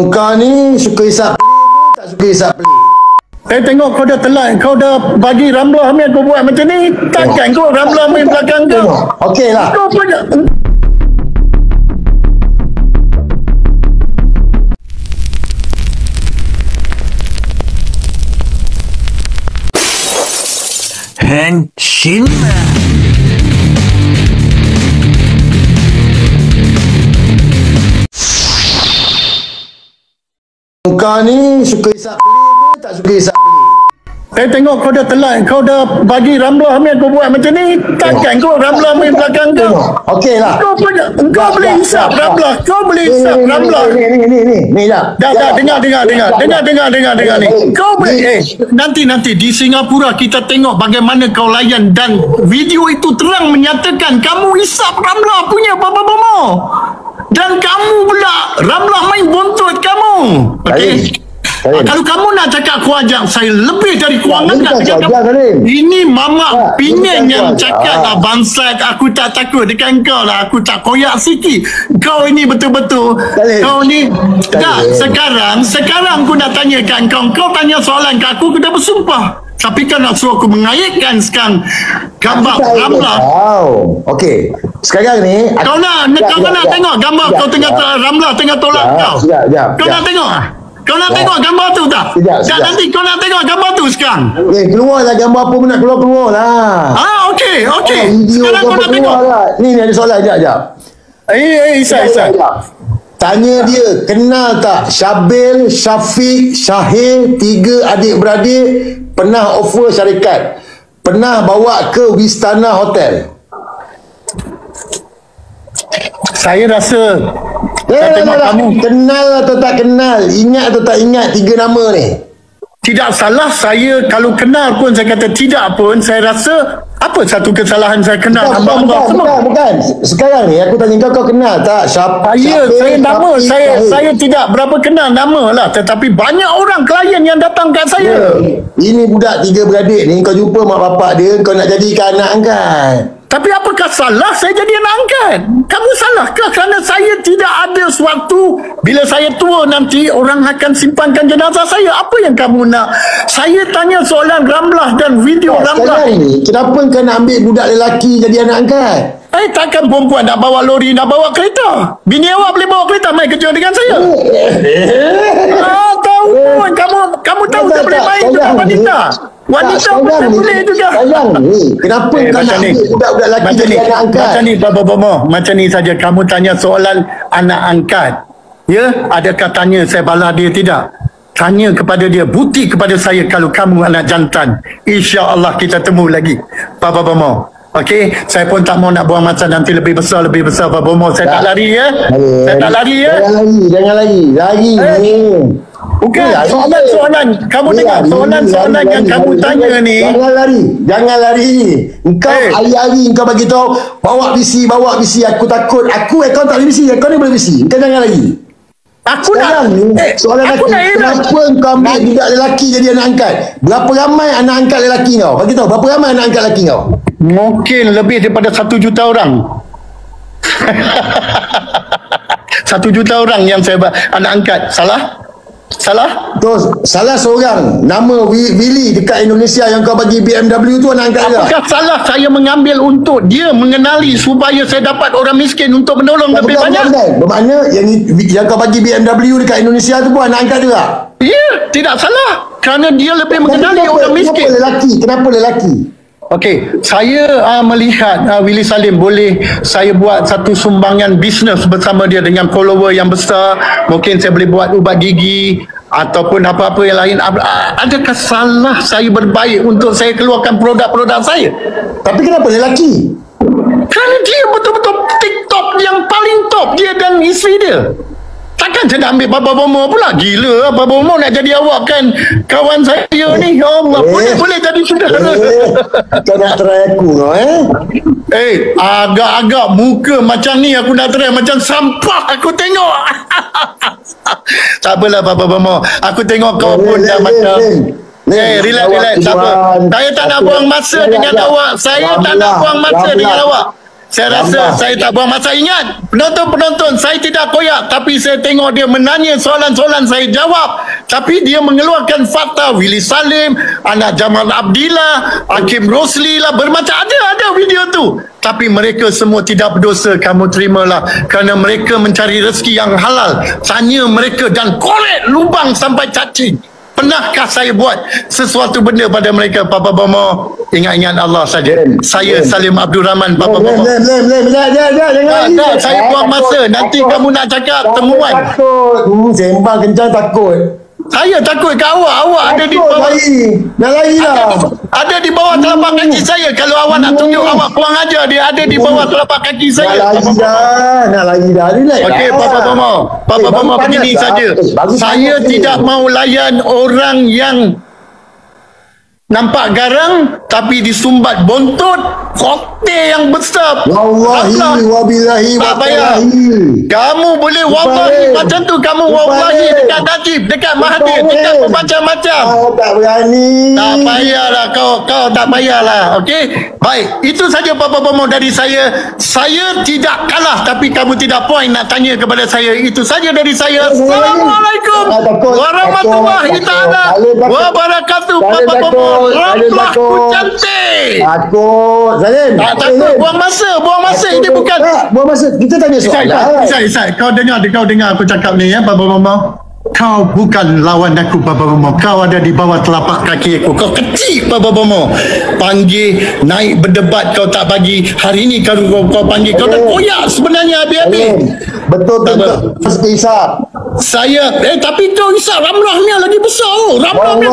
Kau ni suka hisap pelik tak suka hisap pelik? Tengok kau dah telan, kau dah bagi Ramlah Amir kau buat macam ni. Takkan kau Ramlah Amir belakang kau. Okey lah. Kau punya Henshin. Kau ni suka hisap pelik tak suka hisap pelik? tengok kau dah telan, kau dah bagi Ramlah Amir kau buat macam ni. Takkan kau Ramlah Amir belakang kau. Okey lah. Kau punya, kau boleh hisap Ramlah, kau boleh hisap Ramlah. Ni dah. Dah dengar ni. Kau boleh nanti di Singapura kita tengok bagaimana kau layan dan video itu terang menyatakan kamu hisap Ramlah punya bapa-bapa. Dan kamu pula Ramlah main bontot kamu. Okey. Kalau kamu nak cakap kau ajak saya lebih dari kewangan ini Mamak Penang yang cakap lah bangsat, aku tak takut dekat kau lah, aku tak koyak sikit. Kau ini betul-betul kau ni tak. Sekarang aku nak tanyakan kau tanya soalan ke aku dah bersumpah. Tapi kau nak suruh aku mengaitkan sekarang gambar Ramlah. Okey. Sekarang ni kau nak tengok gambar kau tengah Ramlah tengah tolak kau. Kau nak tengok? Kau nak tengok gambar tu tak? Sekejap. Nanti kau nak tengok gambar tu sekarang. Keluarlah gambar apa pun nak keluar lah. Okey. Sekarang kau nak tengok lah. Ni ada soalan, sekejap. Isai. Tanya dia, kenal tak Syabil, Syafiq, Syahir, 3 adik-beradik, pernah offer syarikat, pernah bawa ke Wistana Hotel? Saya rasa tengok kamu kenal atau tak kenal, ingat atau tak ingat 3 nama ni? tidak salah. Saya kalau kenal pun saya kata tidak pun. Saya rasa apa satu kesalahan saya kenal nama semua. Bukan. Sekarang ni aku tanya kau kenal tak saya tidak berapa kenal nama lah, tetapi banyak orang klien yang datang kat saya. Ini budak 3 beradik ni, kau jumpa mak bapak dia, kau nak jadikan anak angkat. Tapi apakah salah saya jadi anak angkat? Kamu salahkah kerana saya tidak ada suatu bila saya tua nanti orang akan simpankan jenazah saya? Apa yang kamu nak? Saya tanya soalan Ramlah dan video Ramlah. Kenapa kau nak ambil budak lelaki jadi anak angkat? Takkan perempuan nak bawa lori, nak bawa kereta? Bini awak boleh bawa kereta main kerja dengan saya? Tahu pun. Kamu tahu tak boleh main dengan wanita. Wanita pun boleh juga. Kenapa kau nak ambil budak-budak lelaki jadi anak angkat? Macam ni saja. Kamu tanya soalan anak angkat. Ya, adakah tanya saya bala dia? Tidak. Tanya kepada dia, bukti kepada saya kalau kamu anak jantan. InsyaAllah kita temu lagi. Okey, saya pun tak mau nak buang masa nanti lebih besar Pak Bomo. Saya tak lari ya. Jangan lari. Lari ni. Bukan soalan kamu dengar soalan yang kamu tanya ni. Jangan lari. Engkau hari-hari engkau bagi tahu bawa bisi aku takut. Kau tak boleh bisi, kau ni boleh bisi. Engkau jangan lari. Soalan aku kenapa kau ambil budak lelaki jadi anak angkat? Berapa ramai anak angkat lelaki kau? Bagi tahu berapa ramai anak angkat lelaki kau? Mungkin lebih daripada 1 juta orang. 1 juta orang yang saya anak angkat. Salah? Terus salah seorang nama Willy dekat Indonesia yang kau bagi BMW tu anak angkat dia. Apakah salah saya mengambil untuk dia mengenali supaya saya dapat orang miskin untuk menolong lebih banyak? Bermakna yang kau bagi BMW dekat Indonesia tu pun anak angkat dia? Ya, tidak salah. Kerana dia lebih mengenali orang miskin. Kenapa lelaki? Okey, saya melihat Willy Salim boleh saya buat satu sumbangan bisnes bersama dia dengan follower yang besar. Mungkin saya boleh buat ubat gigi ataupun apa-apa yang lain. Adakah salah saya berbaik untuk saya keluarkan produk-produk saya? Tapi kenapa lelaki? Kerana dia betul-betul TikTok yang paling top, dia dan isteri dia. Takkan saya nak ambil Baba Bomo pula. Gila Baba Bomo nak jadi awak kan kawan saya ni. Ya Allah, boleh jadi saudara. Kau nak try aku kau agak-agak muka macam ni aku nak try macam sampah aku tengok. Tak apalah Baba Bomo. Aku tengok kau pun dah macam relax. Tak apa. Saya tak nak buang masa dengan awak. Saya tak nak buang masa dengan awak. Saya rasa saya tak buang masa. Ingat, penonton-penonton, saya tidak koyak, tapi saya tengok dia menanya soalan-soalan, saya jawab. Tapi dia mengeluarkan fakta. Willy Salim, anak Jamal Abdillah, Hakim Rosli lah, bermacam ada video tu. Tapi mereka semua tidak berdosa, kamu terimalah. Kerana mereka mencari rezeki yang halal. Tanya mereka dan korek lubang sampai cacing. Pernahkah saya buat sesuatu benda pada mereka, Papa Bomo? Ingat-ingat Allah saja. Saya Salim Abdul Rahman, Papa Bomo. Saya buang masa. Nanti kamu nak cakap temuan. Takut. Sembang kencang takut. Saya takut ke awak? Awak ada di bawah. Dah lari lah. Ada di bawah telapak kaki saya. Kalau awak nak tunjuk, awak puang aja. Dia ada di bawah telapak kaki saya. Nak lari dah. Okey, Papa Bomo. Papa Bomo begini saja. Saya tidak mau layan orang yang nampak garang tapi disumbat bontot koktel yang besar. Wallahi wabillahi tak payah. Kamu boleh wallahi macam tu, kamu wallahi dekat Najib, dekat Mahathir, dekat macam-macam. Kau tak berani. Tak payahlah kau tak payahlah. Okey, baik, itu saja Papa Bomo dari saya. Saya tidak kalah, tapi kamu tidak point nak tanya kepada saya. Itu saja dari saya. Assalamualaikum warahmatullahi taala wabarakatuh. Papa Bomo, ramlah ku cantik. Takut Salim. Tak takut, buang masa ini bukan. Buang masa. Kita tanya soalan. Isai, kau dengar aku cakap ni ya, Papa Bomo. Kau bukan lawan aku, Papa Bomo. Kau ada di bawah telapak kaki aku. Kau kecil, Papa Bomo. Panggil, naik berdebat kau tak bagi. Hari ni kau panggil. Kau dah koyak sebenarnya habis-habis. Betul hisap. Saya tapi tu hisap Ramlahnya lagi besar. Ramlahnya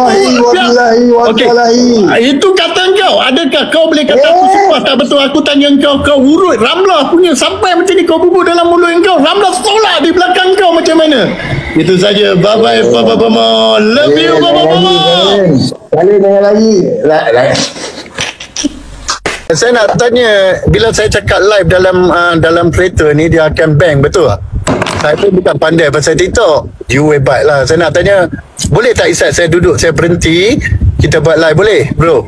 Wallahi. Itu kata kau. Adakah kau boleh kata aku sumpah tak betul? Aku tanya kau urut Ramlah punya sampai macam ni kau bubur dalam mulut kau. Ramlah tolak di belakang kau macam mana? Itu saja. Bye bye Papa Bomo. Love you Papa Bomo. Salim dengan lagi. Saya nak tanya, bila saya cakap live dalam kereta ni dia akan bang, betul tak? Saya pun bukan pandai pasal TikTok. You hebat lah. Saya nak tanya, boleh tak Izzat saya duduk, saya berhenti, kita buat live, boleh bro?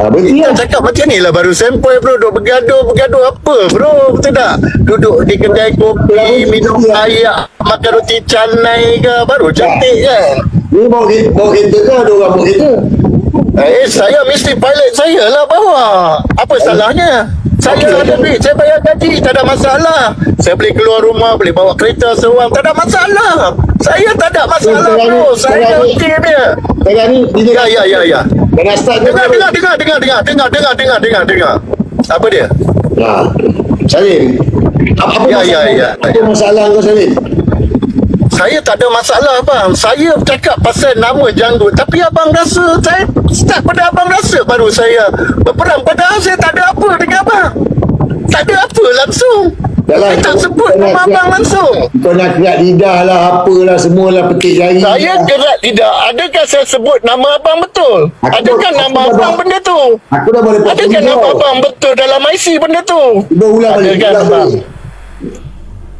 Kita cakap macam ni lah baru sempoi bro. Duk bergaduh apa bro, betul tak? Duduk di kedai kopi, minum air, makan roti canai ke, baru cantik kan? Ni bawa kereta ke ada orang bawa kereta? Saya mesti pilot saya lah bawa. Apa salahnya? Saya ada duit, saya bayar gaji, tak ada masalah. Saya boleh keluar rumah, boleh bawa kereta seorang, tak ada masalah. Saya tak ada masalah bro. Saya okey dia. Sekarang ni Ya. Dengan start Dengar. Apa dia? Salim. Apa masalah kau Salim? Saya tak ada masalah bang. Saya cakap pasal nama janggut. Tapi abang rasa, saya start pada abang rasa baru saya berperang. Padahal saya tak ada apa dengan abang. Tak ada apa langsung. Saya tak sebut nama abang langsung. Kau nak kerat lidah lah, apalah, semualah petik jari. Saya kerat lidah. Adakah saya sebut nama abang betul? Adakah nama abang benda tu? Aku dah boleh potong. Adakah nama abang betul dalam IC benda tu? Ulang balik.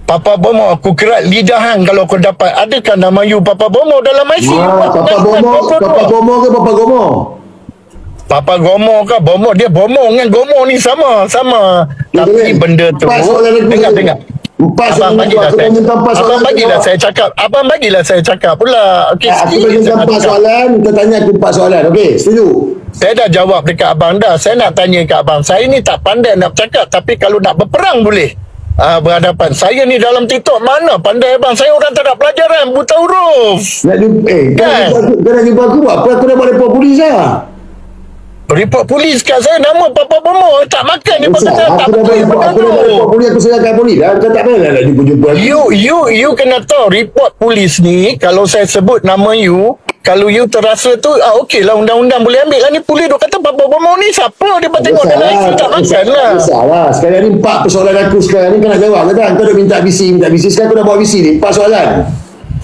Papa Bomo, aku kerat lidah hang kalau kau dapat. Adakah nama you Papa Bomo dalam IC? Papa Bomo ke Papa Gomo? Papa Gomo ke Bomo? Dia Bomo dengan Gomo ni sama. Tapi benda tu, dengar. Abang bagilah saya cakap pula. Okey, aku bagi 4 soalan, kau tanya aku 4 soalan. Okey, setuju? Saya dah jawab dekat abang dah. Saya nak tanya kat abang. Saya ni tak pandai nak cakap, tapi kalau nak berperang boleh. Berhadapan. Saya ni dalam TikTok mana pandai abang. Saya orang tak ada pelajaran, buta huruf. Nak jumpa aku buat apa? Aku dah buat report polis lah. Report polis kat saya, nama Papa Bomo tak makan dia pasal tak betul benda tu. Report polis, aku serahkan polis dah. Kau tak payah nak jumpa You kena tahu report polis ni, kalau saya sebut nama you, kalau you terasa tu okey lah, undang-undang boleh ambil lah. Ni polis duk kata Papa Bomo ni siapa, dia tengok dalam IC tak makan lah. Salah. Sekarang ni 4 persoalan aku sekarang ni kau nak jawab ke tak? Kau dah minta visi. Sekarang aku dah buat visi ni 4 soalan.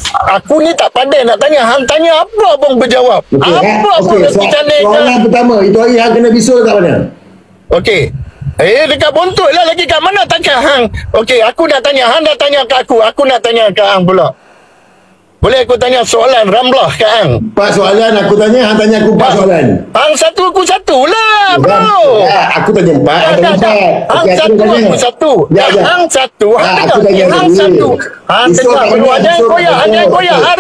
Aku ni tak pandai nak tanya. Hang tanya apa abang berjawab. Apa abang nak cantik. Soalan pertama, itu hari hang kena bisul kat mana? Okey. Dekat Bontot lah lagi, kat mana takkan hang. Okey, aku nak tanya. Hang dah tanya kat aku. Aku nak tanya kat hang pula. Boleh aku tanya soalan Ramlah Kak Ang? 4 soalan aku tanya, hang tanya aku 4 soalan. Hang satu aku satu lah bro. Ya, aku tanya 4, hang tanya 4. Hang Okey, satu aku satu. Ya, ya. Hang satu. aku tanya Hang dulu. satu. Hang Esok tengah tanya, berdua. Jangan esok koyak. tanya. Jangan koyak. Okey.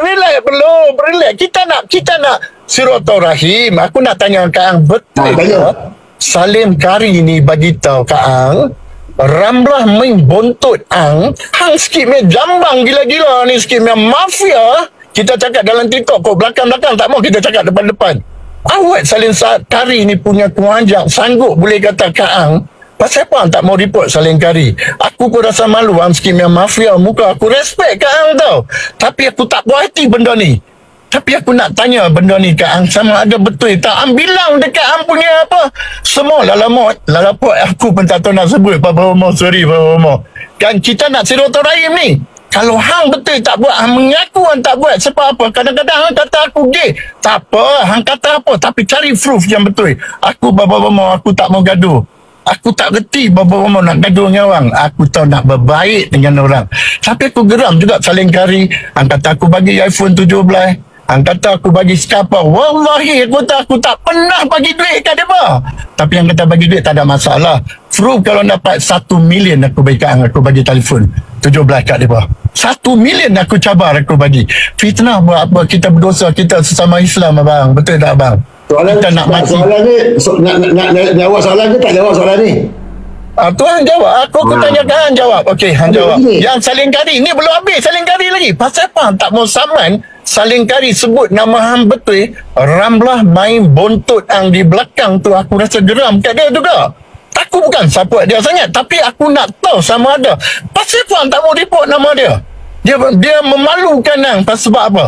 Relax. Belum. Relax. Kita nak silaturahim. Aku nak tanya Kak Ang. Betul Tanya. ke Salim Kari ni bagi tahu Kak Ang, Ramlah main bontot hang sikit main jambang gila-gila ni, sikit main mafia. Kita cakap dalam TikTok kau belakang-belakang, tak mau kita cakap depan-depan. Awet Salim Kari ni punya kuanjak sanggup boleh kata Kak Ang, pasal apa hang tak mau report Salim Kari? Aku pun rasa malu hang sikit main mafia muka. Aku respect Kak Ang tau, tapi aku tak puas hati benda ni. Tapi aku nak tanya benda ni Kak Ang, sama ada betul tak? Ang bilang dekat Ang punya apa? Semua lalapot aku pun tak tahu nak sebut. Papa Omo, sorry Papa Omo. Kan kita nak silaturahim ni. Kalau hang betul tak buat, hang mengaku hang tak buat, sebab apa? Kadang-kadang hang kata aku gay. Tak apa, hang kata apa? Tapi cari proof yang betul. Aku Papa Omo, aku tak mau gaduh. Aku tak reti Papa Omo nak gaduh dengan orang. Aku tahu nak berbaik dengan orang. Tapi aku geram juga Salim Kari. Hang kata aku bagi iPhone 17. Hang kata aku bagi skapa. Wallahi aku tak pernah bagi duit kat dia apa. Tapi yang kata bagi duit tak ada masalah. Proof kalau dapat 1 million aku bagi kat Hang, aku bagi telefon 17 kat dia apa. 1 million aku cabar aku bagi. Fitnah buat apa? Kita berdosa, kita sesama Islam abang. Betul tak abang? Kita nak mati. Soalan ni nak jawab soalan ke tak jawab soalan ni? Tu hang jawab. Aku tanya kan hang jawab. Okey, hang jawab. Yang Salim Kari ni belum habis Salim Kari lagi. Pasal apa hang tak mau saman Salim Kari sebut nama hang betul? Ramlah main bontot hang di belakang tu. Aku rasa geram kat dia juga. Aku bukan support dia sangat, tapi aku nak tahu sama ada pasal apa hang tak mau report nama dia. Dia memalukan hang pasal sebab apa?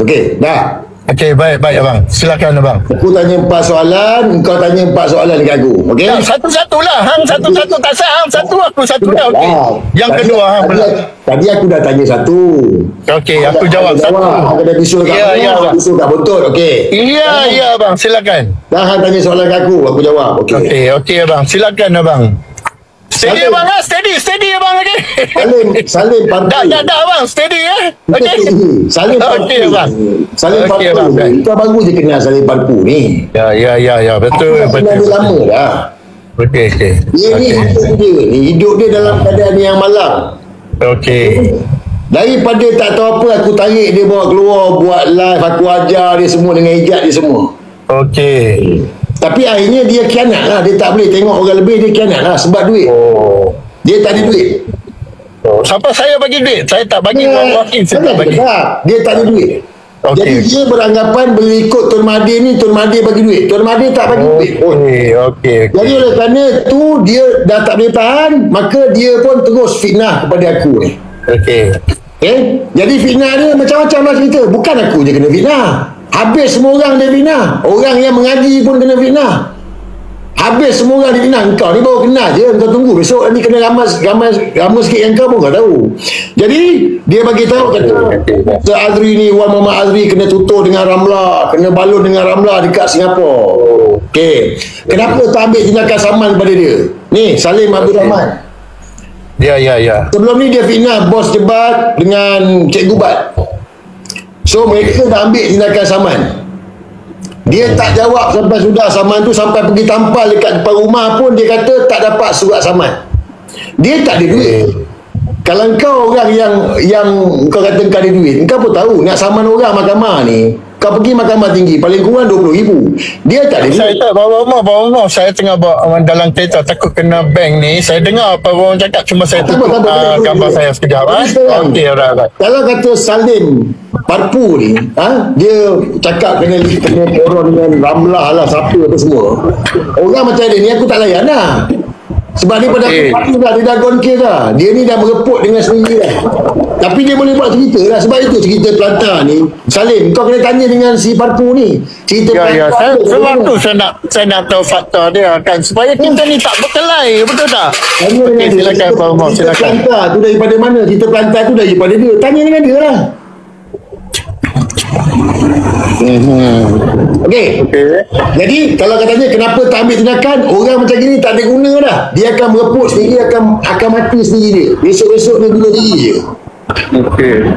Okey, dah. Okey, baik abang. Silakan abang. Aku tanya 4 soalan, kau tanya 4 soalan dekat aku. Okey? Ya, satu-satu lah. Hang satu-satu tak sah. Hang satu, aku satu dah. Okey. Yang kedua hang pula. Tadi aku dah tanya satu. Okey, aku jawab satu. Aku dah bisul kat Ya, bisul kat betul. Okey. Ya abang, silakan. Dah hang tanya soalan kat aku jawab. Okey. Okey abang, silakan abang. Steady abang lah, steady abang lagi. Salim Parti. Dah abang, steady Okey. Salim Parti. Okey abang. Salim Parti. Okey, abang. Kau baru je kenal Salim Parti ni. Ya, betul. Aku kenal dia lama dah. Okey. Dia ni hidup dia dalam keadaan yang malang. Okey. Daripada tak tahu apa, aku tarik dia bawa keluar, buat live, aku ajar dia semua dengan hijab dia semua. Okey. Tapi akhirnya dia khianat lah. Dia tak boleh tengok orang lebih, dia khianat lah sebab duit. Dia tak ada duit. Siapa saya bagi duit? Saya tak bagi. Wallahi saya tak bagi. Dia tak ada duit. Jadi dia beranggapan boleh ikut Tun Mahathir ni, Tun Mahathir bagi duit. Tun Mahathir tak bagi duit. Okey. Jadi oleh kerana tu dia dah tak boleh tahan, maka dia pun terus fitnah kepada aku ni. Okey. Jadi fitnah dia macam-macam lah cerita. Bukan aku je kena fitnah. Habis semua orang dia fitnah. Orang yang mengaji pun kena fitnah. Habis semua orang dia fitnah. Engkau ni baru kenal je. Engkau tunggu besok nanti kena ramai sikit yang kau pun kau tahu. Jadi dia bagi tahu kata Sir Azri ni, Wan Muhammad Azri kena tutur dengan Ramlah, kena balon dengan Ramlah dekat Singapura. Okey. Kenapa tak ambil tindakan saman pada dia? Ni Salim Abdul Rahman. Ya. Sebelum ni dia fitnah bos Jebat dengan Cikgu Bat. So mereka dah ambil tindakan saman. Dia tak jawab sampai sudah saman tu, sampai pergi tampal dekat depan rumah pun dia kata tak dapat surat saman. Dia tak ada duit. Kalau kau orang yang kau kata kau ada duit, kau pun tahu nak saman orang mahkamah ni, kau pergi mahkamah tinggi paling kurang 20,000. Dia tak ada duit. Saya tak bawa saya tengah bawa dalam kereta takut kena bank ni. Saya dengar apa orang cakap, cuma saya tutup gambar saya sekejap. Okey, alright. Kalau kata Salim Parpu ni, dia cakap kena koron dengan Ramlah lah, siapa apa semua. Orang macam dia ni aku tak layan lah. Sebab dia pada aku dah, dia dah gone case dah. Dia ni dah mereput dengan sendiri dah. Tapi dia boleh buat cerita lah. Sebab itu cerita pelantar ni, Salim, kau kena tanya dengan si Parpu ni. Cerita pelantar. Sebab tu saya nak tahu fakta dia kan, supaya kita ni tak berkelahi, betul tak? Okey, silakan Pak Umar, silakan. Cerita pelantar tu daripada mana? Cerita pelantar tu daripada dia. Tanya dengan dia lah. Okey. Jadi kalau katanya kenapa tak ambil tindakan, orang macam gini tak ada guna dah. Dia akan mereput sendiri, akan mati sendiri dia. Besok-besok dia bunuh diri je. Okey.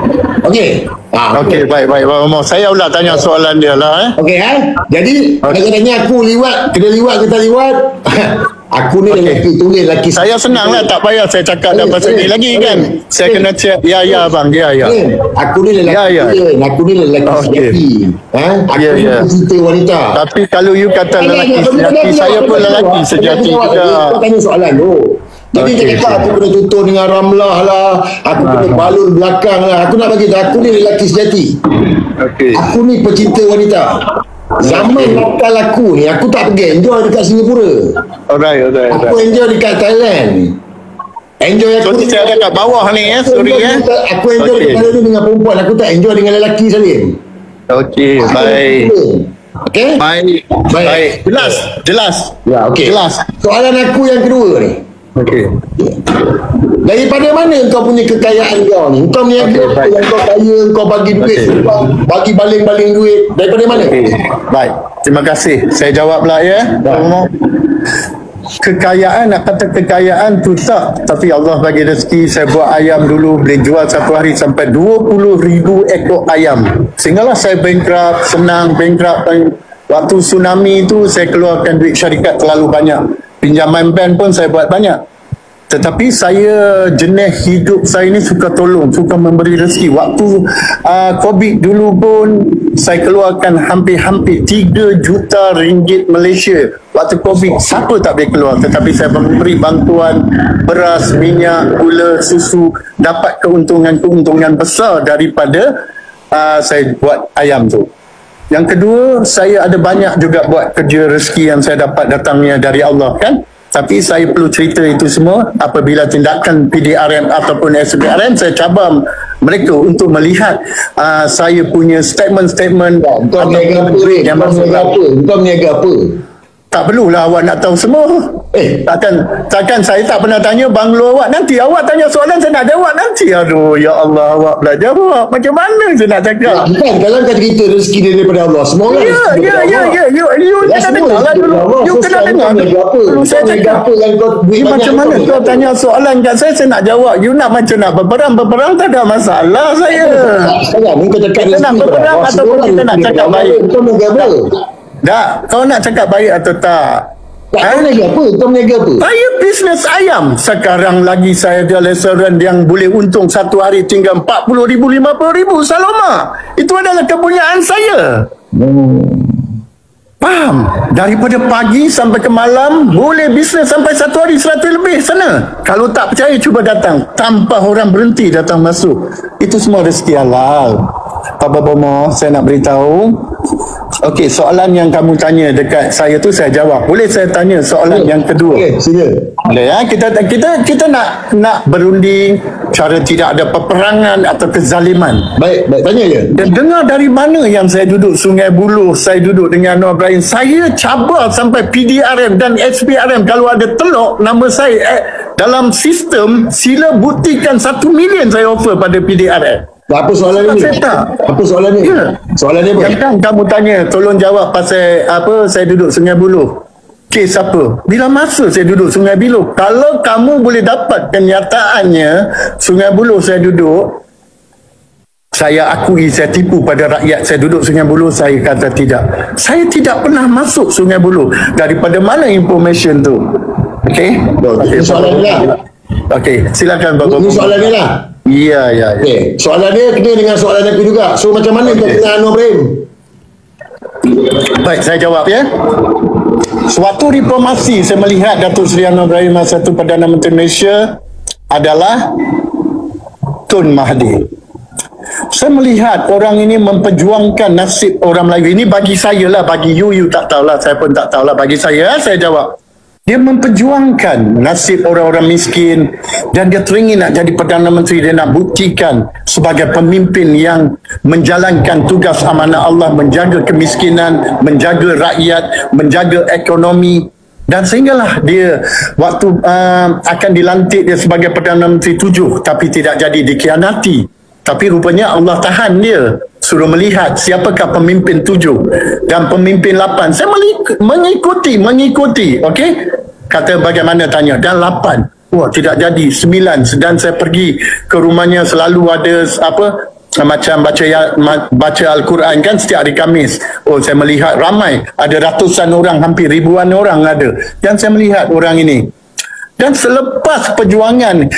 Okey. Okey, baik. Saya pula tanya soalan dia lah. Okey Jadi kadang-kadang aku kena liwat ke tak liwat. Aku ni lelaki tulis lelaki. Saya senang lah, tak payah saya cakap dah pasal ni lagi kan. Saya kena check. Ya bang, ya. Aku ni lelaki. Aku ni lelaki sejati. Aku ni cinta wanita. Tapi kalau you kata lelaki sejati, saya pun lelaki sejati juga. Kau tanya soalan tu. Jadi dia kata aku kena tutur dengan Ramlah lah, aku kena balur belakang lah. Aku nak bagi tahu aku ni lelaki sejati. Aku ni pecinta wanita. Zaman nakal aku ni, aku tak pergi enjoy dekat Singapura. Alright. Aku enjoy dekat Thailand. Enjoy aku. So, saya ada kat bawah ni sorry Aku enjoy dekat ni dengan perempuan. Aku tak enjoy dengan lelaki Salim. Okey, baik. Okey? Baik. Jelas. Ya, okey. Jelas. Soalan aku yang kedua ni. Okey. Daripada mana kau punya kekayaan kau ni? Kau ni yang kau kaya, kau bagi duit, bagi baling-baling duit. Daripada mana? Baik. Terima kasih. Saya jawab pula ya. Kekayaan, nak kata kekayaan tu tak, tapi Allah bagi rezeki. Saya buat ayam dulu, boleh jual satu hari sampai 20,000 ekor ayam. Sehinggalah saya bankrupt, senang bankrupt. Waktu tsunami tu saya keluarkan duit syarikat terlalu banyak. Pinjaman bank pun saya buat banyak. Tetapi saya jenis hidup saya ni suka tolong, suka memberi rezeki. Waktu COVID dulu pun saya keluarkan hampir-hampir 3 juta ringgit Malaysia. Waktu COVID siapa tak boleh keluar, tetapi saya memberi bantuan beras, minyak, gula, susu, dapat keuntungan besar daripada saya buat ayam tu. Yang kedua, saya ada banyak juga buat kerja rezeki yang saya dapat datangnya dari Allah kan. Tapi saya perlu cerita itu semua apabila tindakan PDRM ataupun SPRM, saya cabar mereka untuk melihat saya punya statement-statement. Kau meniaga apa? Kau meniaga apa? Tak perlulah awak nak tahu semua. Takkan saya tak pernah tanya banglo awak nanti. Awak tanya soalan saya nak jawab nanti. Aduh, ya Allah, awak pula jawab. Macam mana saya nak cakap? Bukan, kalau kata kita rezeki daripada Allah. Semua orang rezeki daripada Allah. You kena dengar lah dulu. You kena dengar dulu. Saya cakap, macam mana kau tanya soalan kat saya nak jawab. You nak macam nak berperang tak ada masalah saya. Sekarang ni kau cakap kita nak berperang ataupun kita nak cakap baik. Kau meniaga apa? Tak, kau nak cakap baik atau tak? Kau meniaga apa? Kau meniaga apa? Saya bisnes ayam. Sekarang lagi saya ada restoran yang boleh untung satu hari tinggal 40,000, 50,000 Saloma. Itu adalah kepunyaan saya. Faham? Daripada pagi sampai ke malam boleh bisnes sampai satu hari 100 lebih sana. Kalau tak percaya cuba datang. Tanpa orang berhenti datang masuk. Itu semua rezeki halal. Papa Bomo, saya nak beritahu. Okey, soalan yang kamu tanya dekat saya tu saya jawab. Boleh saya tanya soalan yang kedua? Okey, sila. Boleh ya? Kita nak berunding cara tidak ada peperangan atau kezaliman. Baik, tanya je. Dan dengar dari mana yang saya duduk Sungai Buloh, saya duduk dengan Noor Ibrahim. Saya cabar sampai PDRM dan SPRM kalau ada telok nama saya dalam sistem, sila buktikan 1 million saya offer pada PDRM. Apa soalan ni? Apa soalan ni? Soalan ni apa? Yang kan kamu tanya, tolong jawab pasal apa saya duduk Sungai Buloh. Kes apa? Bila masa saya duduk Sungai Buloh? Kalau kamu boleh dapat kenyataannya Sungai Buloh saya duduk, saya akui saya tipu pada rakyat. Saya duduk Sungai Buloh, saya kata tidak. Saya tidak pernah masuk Sungai Buloh. Daripada mana information tu? Okey? Soalan ni lah. Okey, silakan Bapak. Ini soalan ni lah. Ya. Okay. Soalan dia kena dengan soalan aku juga. So macam mana kau kenal Noor Ibrahim? Baik, saya jawab ya. Suatu reformasi saya melihat Datuk Seri Anwar Ibrahim masa itu Perdana Menteri Malaysia adalah Tun Mahathir. Saya melihat orang ini memperjuangkan nasib orang Melayu. Ini bagi saya lah, bagi you tak tahulah, saya pun tak tahulah. Bagi saya jawab. Dia memperjuangkan nasib orang-orang miskin dan dia teringin nak jadi Perdana Menteri. Dia nak buktikan sebagai pemimpin yang menjalankan tugas amanah Allah, menjaga kemiskinan, menjaga rakyat, menjaga ekonomi. Dan sehinggalah dia waktu akan dilantik dia sebagai Perdana Menteri 7 tapi tidak jadi, dikhianati. Tapi rupanya Allah tahan dia, suruh melihat siapakah pemimpin 7 dan pemimpin 8. Saya mengikuti, okey? Kata bagaimana tanya, dan 8. Wah, tidak jadi. 9. Dan saya pergi ke rumahnya, selalu ada macam baca Al-Quran kan setiap hari Khamis. Oh, saya melihat ramai, ada ratusan orang, hampir ribuan orang ada. Dan saya melihat orang ini. Dan selepas perjuangan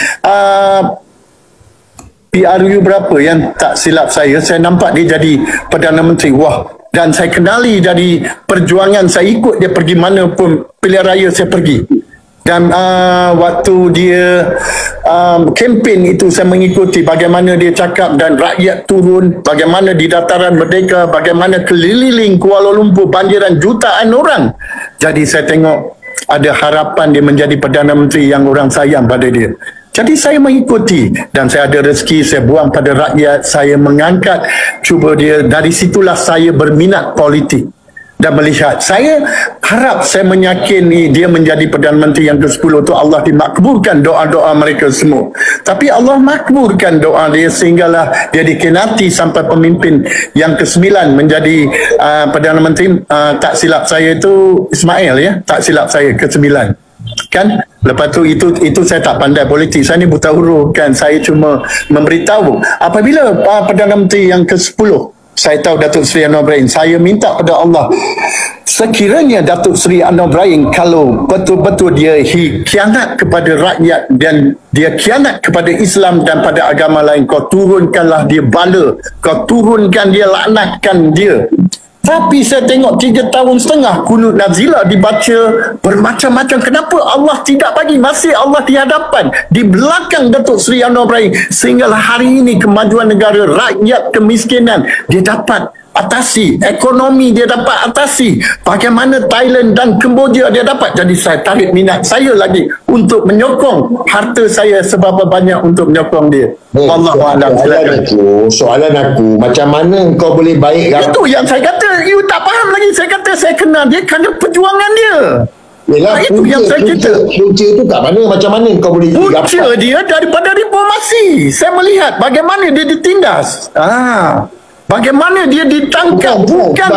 PRU berapa yang tak silap saya nampak dia jadi Perdana Menteri. Wah, dan saya kenali dari perjuangan, saya ikut dia pergi mana pun pilihan raya saya pergi. Dan waktu dia kempen itu saya mengikuti bagaimana dia cakap dan rakyat turun, bagaimana di dataran Merdeka, bagaimana keliling Kuala Lumpur banjiran jutaan orang. Jadi saya tengok ada harapan dia menjadi Perdana Menteri yang orang sayang pada dia. Jadi saya mengikuti dan saya ada rezeki, saya buang pada rakyat, saya mengangkat, cuba dia, dari situlah saya berminat politik. Dan melihat, saya harap, saya menyakini dia menjadi Perdana Menteri yang ke-10 tu Allah dimakbulkan doa-doa mereka semua. Tapi Allah makbulkan doa dia sehinggalah dia dikenati sampai pemimpin yang ke-9 menjadi Perdana Menteri. Tak silap saya itu Ismail ya, tak silap saya ke-9 kan. Lepas tu itu saya tak pandai politik, saya ni buta huruf kan, saya cuma memberitahu apabila Perdana Menteri yang ke-10 saya tahu Datuk Seri Anwar Ibrahim, saya minta pada Allah sekiranya Datuk Seri Anwar Ibrahim kalau betul-betul dia khianat kepada rakyat dan dia khianat kepada Islam dan pada agama lain, kau turunkanlah dia bala, kau turunkan dia, laknatkan dia. Tapi saya tengok 3 tahun setengah kunut nazilah dibaca bermacam-macam. Kenapa Allah tidak bagi? Masih Allah di hadapan, di belakang Datuk Seri Anwar Ibrahim, sehinggalah hari ini kemajuan negara, rakyat kemiskinan dia dapat atasi, ekonomi dia dapat atasi, bagaimana Thailand dan Kemboja dia dapat. Jadi saya tarik minat saya lagi untuk menyokong harta saya seberapa banyak untuk menyokong dia. Wallahualam. Soalan aku, macam mana kau boleh baik? Itu yang saya kata, you tak faham lagi. Saya kata saya kenal dia kerana perjuangan dia. Yelah, itu yang saya kata. Punca tu kat mana? Macam mana kau boleh punca dia daripada reformasi. Saya melihat bagaimana dia ditindas. Bagaimana dia ditangkap. Bukan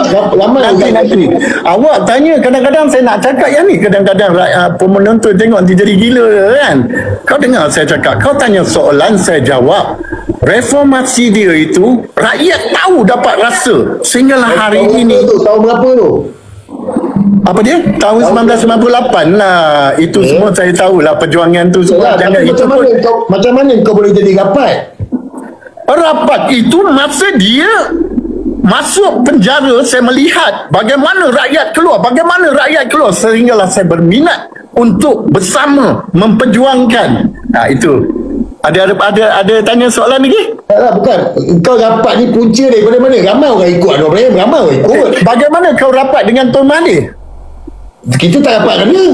nanti. Awak tanya, kadang-kadang saya nak cakap yang ni, kadang-kadang penonton tengok nanti jadi gila kan. Kau dengar saya cakap, kau tanya soalan saya jawab. Reformasi dia itu rakyat tahu, dapat rasa sehinggalah hari ini. Tahun berapa tu? Apa dia? Tahun 1998 lah. Itu semua saya tahulah perjuangan tu semua. Jangan itu macam mana kau boleh jadi rapat? Rapat itu masa dia masuk penjara, saya melihat bagaimana rakyat keluar, sehinggalah saya berminat untuk bersama memperjuangkan. Itu. Ada tanya soalan lagi? Bukan. Kau rapat ni punca daripada mana? Ramai orang ikut Anwar Ibrahim, ramai orang ikut. Bagaimana kau rapat dengan Tun Mahathir? Kita tak rapat kan dia?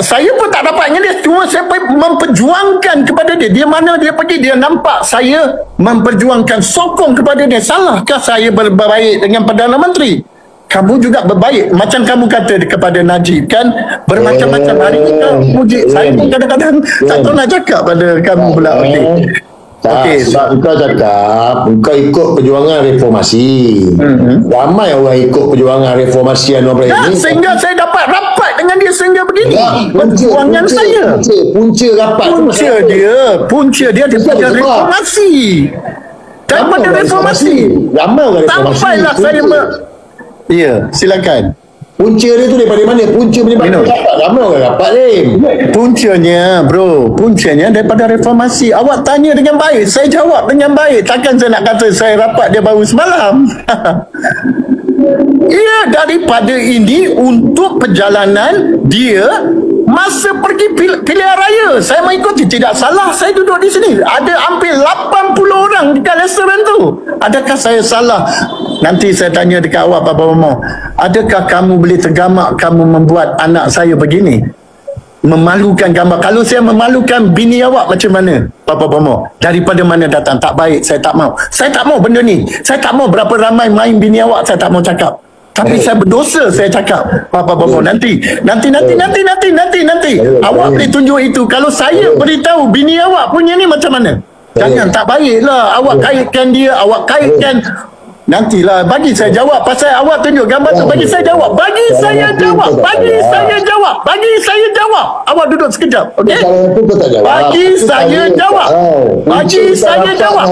Saya pun tak dapat dengan dia, cuma saya memperjuangkan kepada dia. Dia mana dia pergi, dia nampak saya memperjuangkan, sokong kepada dia. Salahkah saya berbaik dengan Perdana Menteri? Kamu juga berbaik, macam kamu kata kepada Najib kan, bermacam-macam. Hari ini kau puji saya pun kadang-kadang tak tahu nak cakap pada kamu pula. Sebab kau cakap kau ikut perjuangan reformasi. Ramai orang ikut perjuangan reformasi Anwar Ibrahim ni. Sehingga saya dapat rapat dengan dia sehingga begini. Perjuangan saya. Punca rapat. Punca dia daripada reformasi. Daripada reformasi. Ramai orang reformasi. Sampailah saya ya, silakan. Punca dia tu daripada mana? Punca menyebabkan rapat. Ramai orang rapat ni. Puncanya daripada reformasi. Awak tanya dengan baik, saya jawab dengan baik. Takkan saya nak kata saya rapat dia baru semalam. Ya, daripada ini untuk perjalanan dia masa pergi pilihan raya. Saya mengikuti, tidak salah saya duduk di sini. Ada hampir 80 orang dekat restoran tu. Adakah saya salah? Nanti saya tanya dekat awak, Papa Bomo. Adakah kamu boleh tergamak kamu membuat anak saya begini? Memalukan gambar. Kalau saya memalukan bini awak macam mana, Papa Bomo? Daripada mana datang? Tak baik, saya tak mau. Saya tak mau benda ni. Saya tak mau berapa ramai main bini awak, saya tak mau cakap. Tapi saya berdosa saya cakap, Papa Bomo. Nanti. Awak boleh tunjuk itu. Kalau saya beritahu bini awak punya ni macam mana? Jangan, tak baiklah. Awak kaitkan dia, awak kaitkan Nantilah bagi saya jawab pasal awak tunjuk gambar tu. Bagi saya jawab. Bagi saya jawab. Bagi saya jawab. Bagi saya jawab. Awak duduk sekejap. Okey? Kalau tu kau tak jawab. Bagi saya jawab. Bagi saya jawab.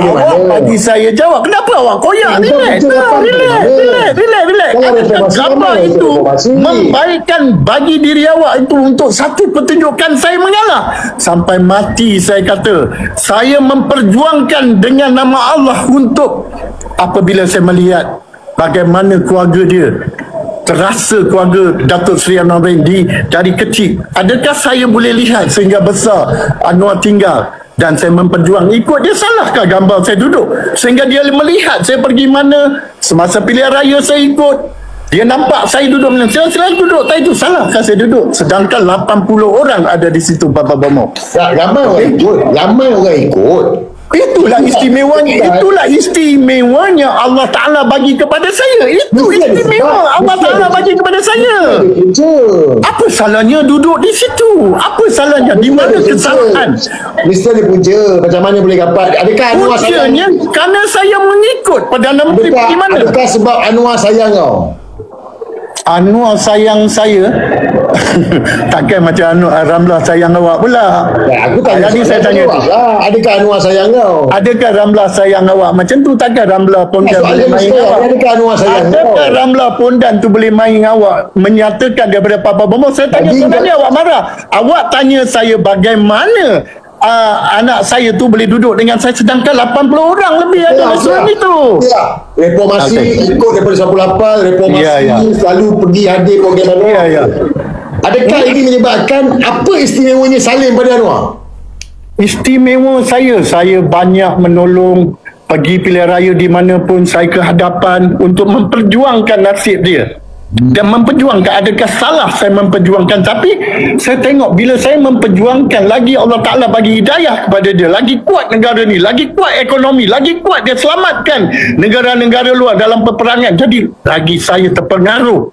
Awak bagi saya jawab. Kenapa awak koyak? Relax. Relax. Gambar itu membaikkan bagi diri awak itu untuk satu pertunjukan saya mengalah. Sampai mati saya kata. Saya memperjuangkan dengan nama Allah untuk apabila saya melihat bagaimana keluarga dia, terasa keluarga Datuk Seri Anwar Ibrahim dari kecil, adakah saya boleh lihat sehingga besar Anwar tinggal dan saya memperjuang ikut dia? Salahkah gambar saya duduk sehingga dia melihat saya pergi mana semasa pilihan raya? Saya ikut, dia nampak saya duduk, sila duduk, tak itu salahkah saya duduk? Sedangkan 80 orang ada di situ, Bapa Bomo. Ramai orang ikut. Ramai orang ikut. Itulah istimewanya Allah Ta'ala bagi kepada saya. Itu istimewa Allah Ta'ala bagi kepada saya. Apa salahnya duduk di situ? Apa salahnya? Di mana kesalahan? Mesti dia puja. Macam mana boleh dapat? Adakah Anwar sayang? Pujanya kerana saya mengikut Perdana Menteri pergi mana? Adakah sebab Anwar sayang kau? Anwar sayang saya. Takkan macam Ramlah sayang awak pula. Aku tanya. Jadi saya tanya tu, adakah Anwar sayang kau? adakah Ramlah sayang awak? Macam tu takkan Ramlah Pondan boleh main awak? Adakah Anwar sayang kau? Adakah Ramlah Pondan tu boleh main awak? Menyatakan daripada Papa Bomo. Saya tanya sebenarnya awak marah. Awak tanya saya bagaimana anak saya tu boleh duduk dengan saya, sedangkan 80 orang lebih ada restoran itu. Ya, reformasi ikut daripada 98, reformasi selalu pergi hadir program Anwar. Adakah ini menyebabkan apa istimewanya Salim pada Anwar? Istimewa saya banyak menolong, pergi pilihan raya di mana pun saya ke hadapan untuk memperjuangkan nasib dia dan memperjuangkan. Adakah salah saya memperjuangkan? Tapi saya tengok bila saya memperjuangkan, lagi Allah Ta'ala bagi hidayah kepada dia, lagi kuat negara ni, lagi kuat ekonomi, lagi kuat dia selamatkan negara-negara luar dalam peperangan. Jadi lagi saya terpengaruh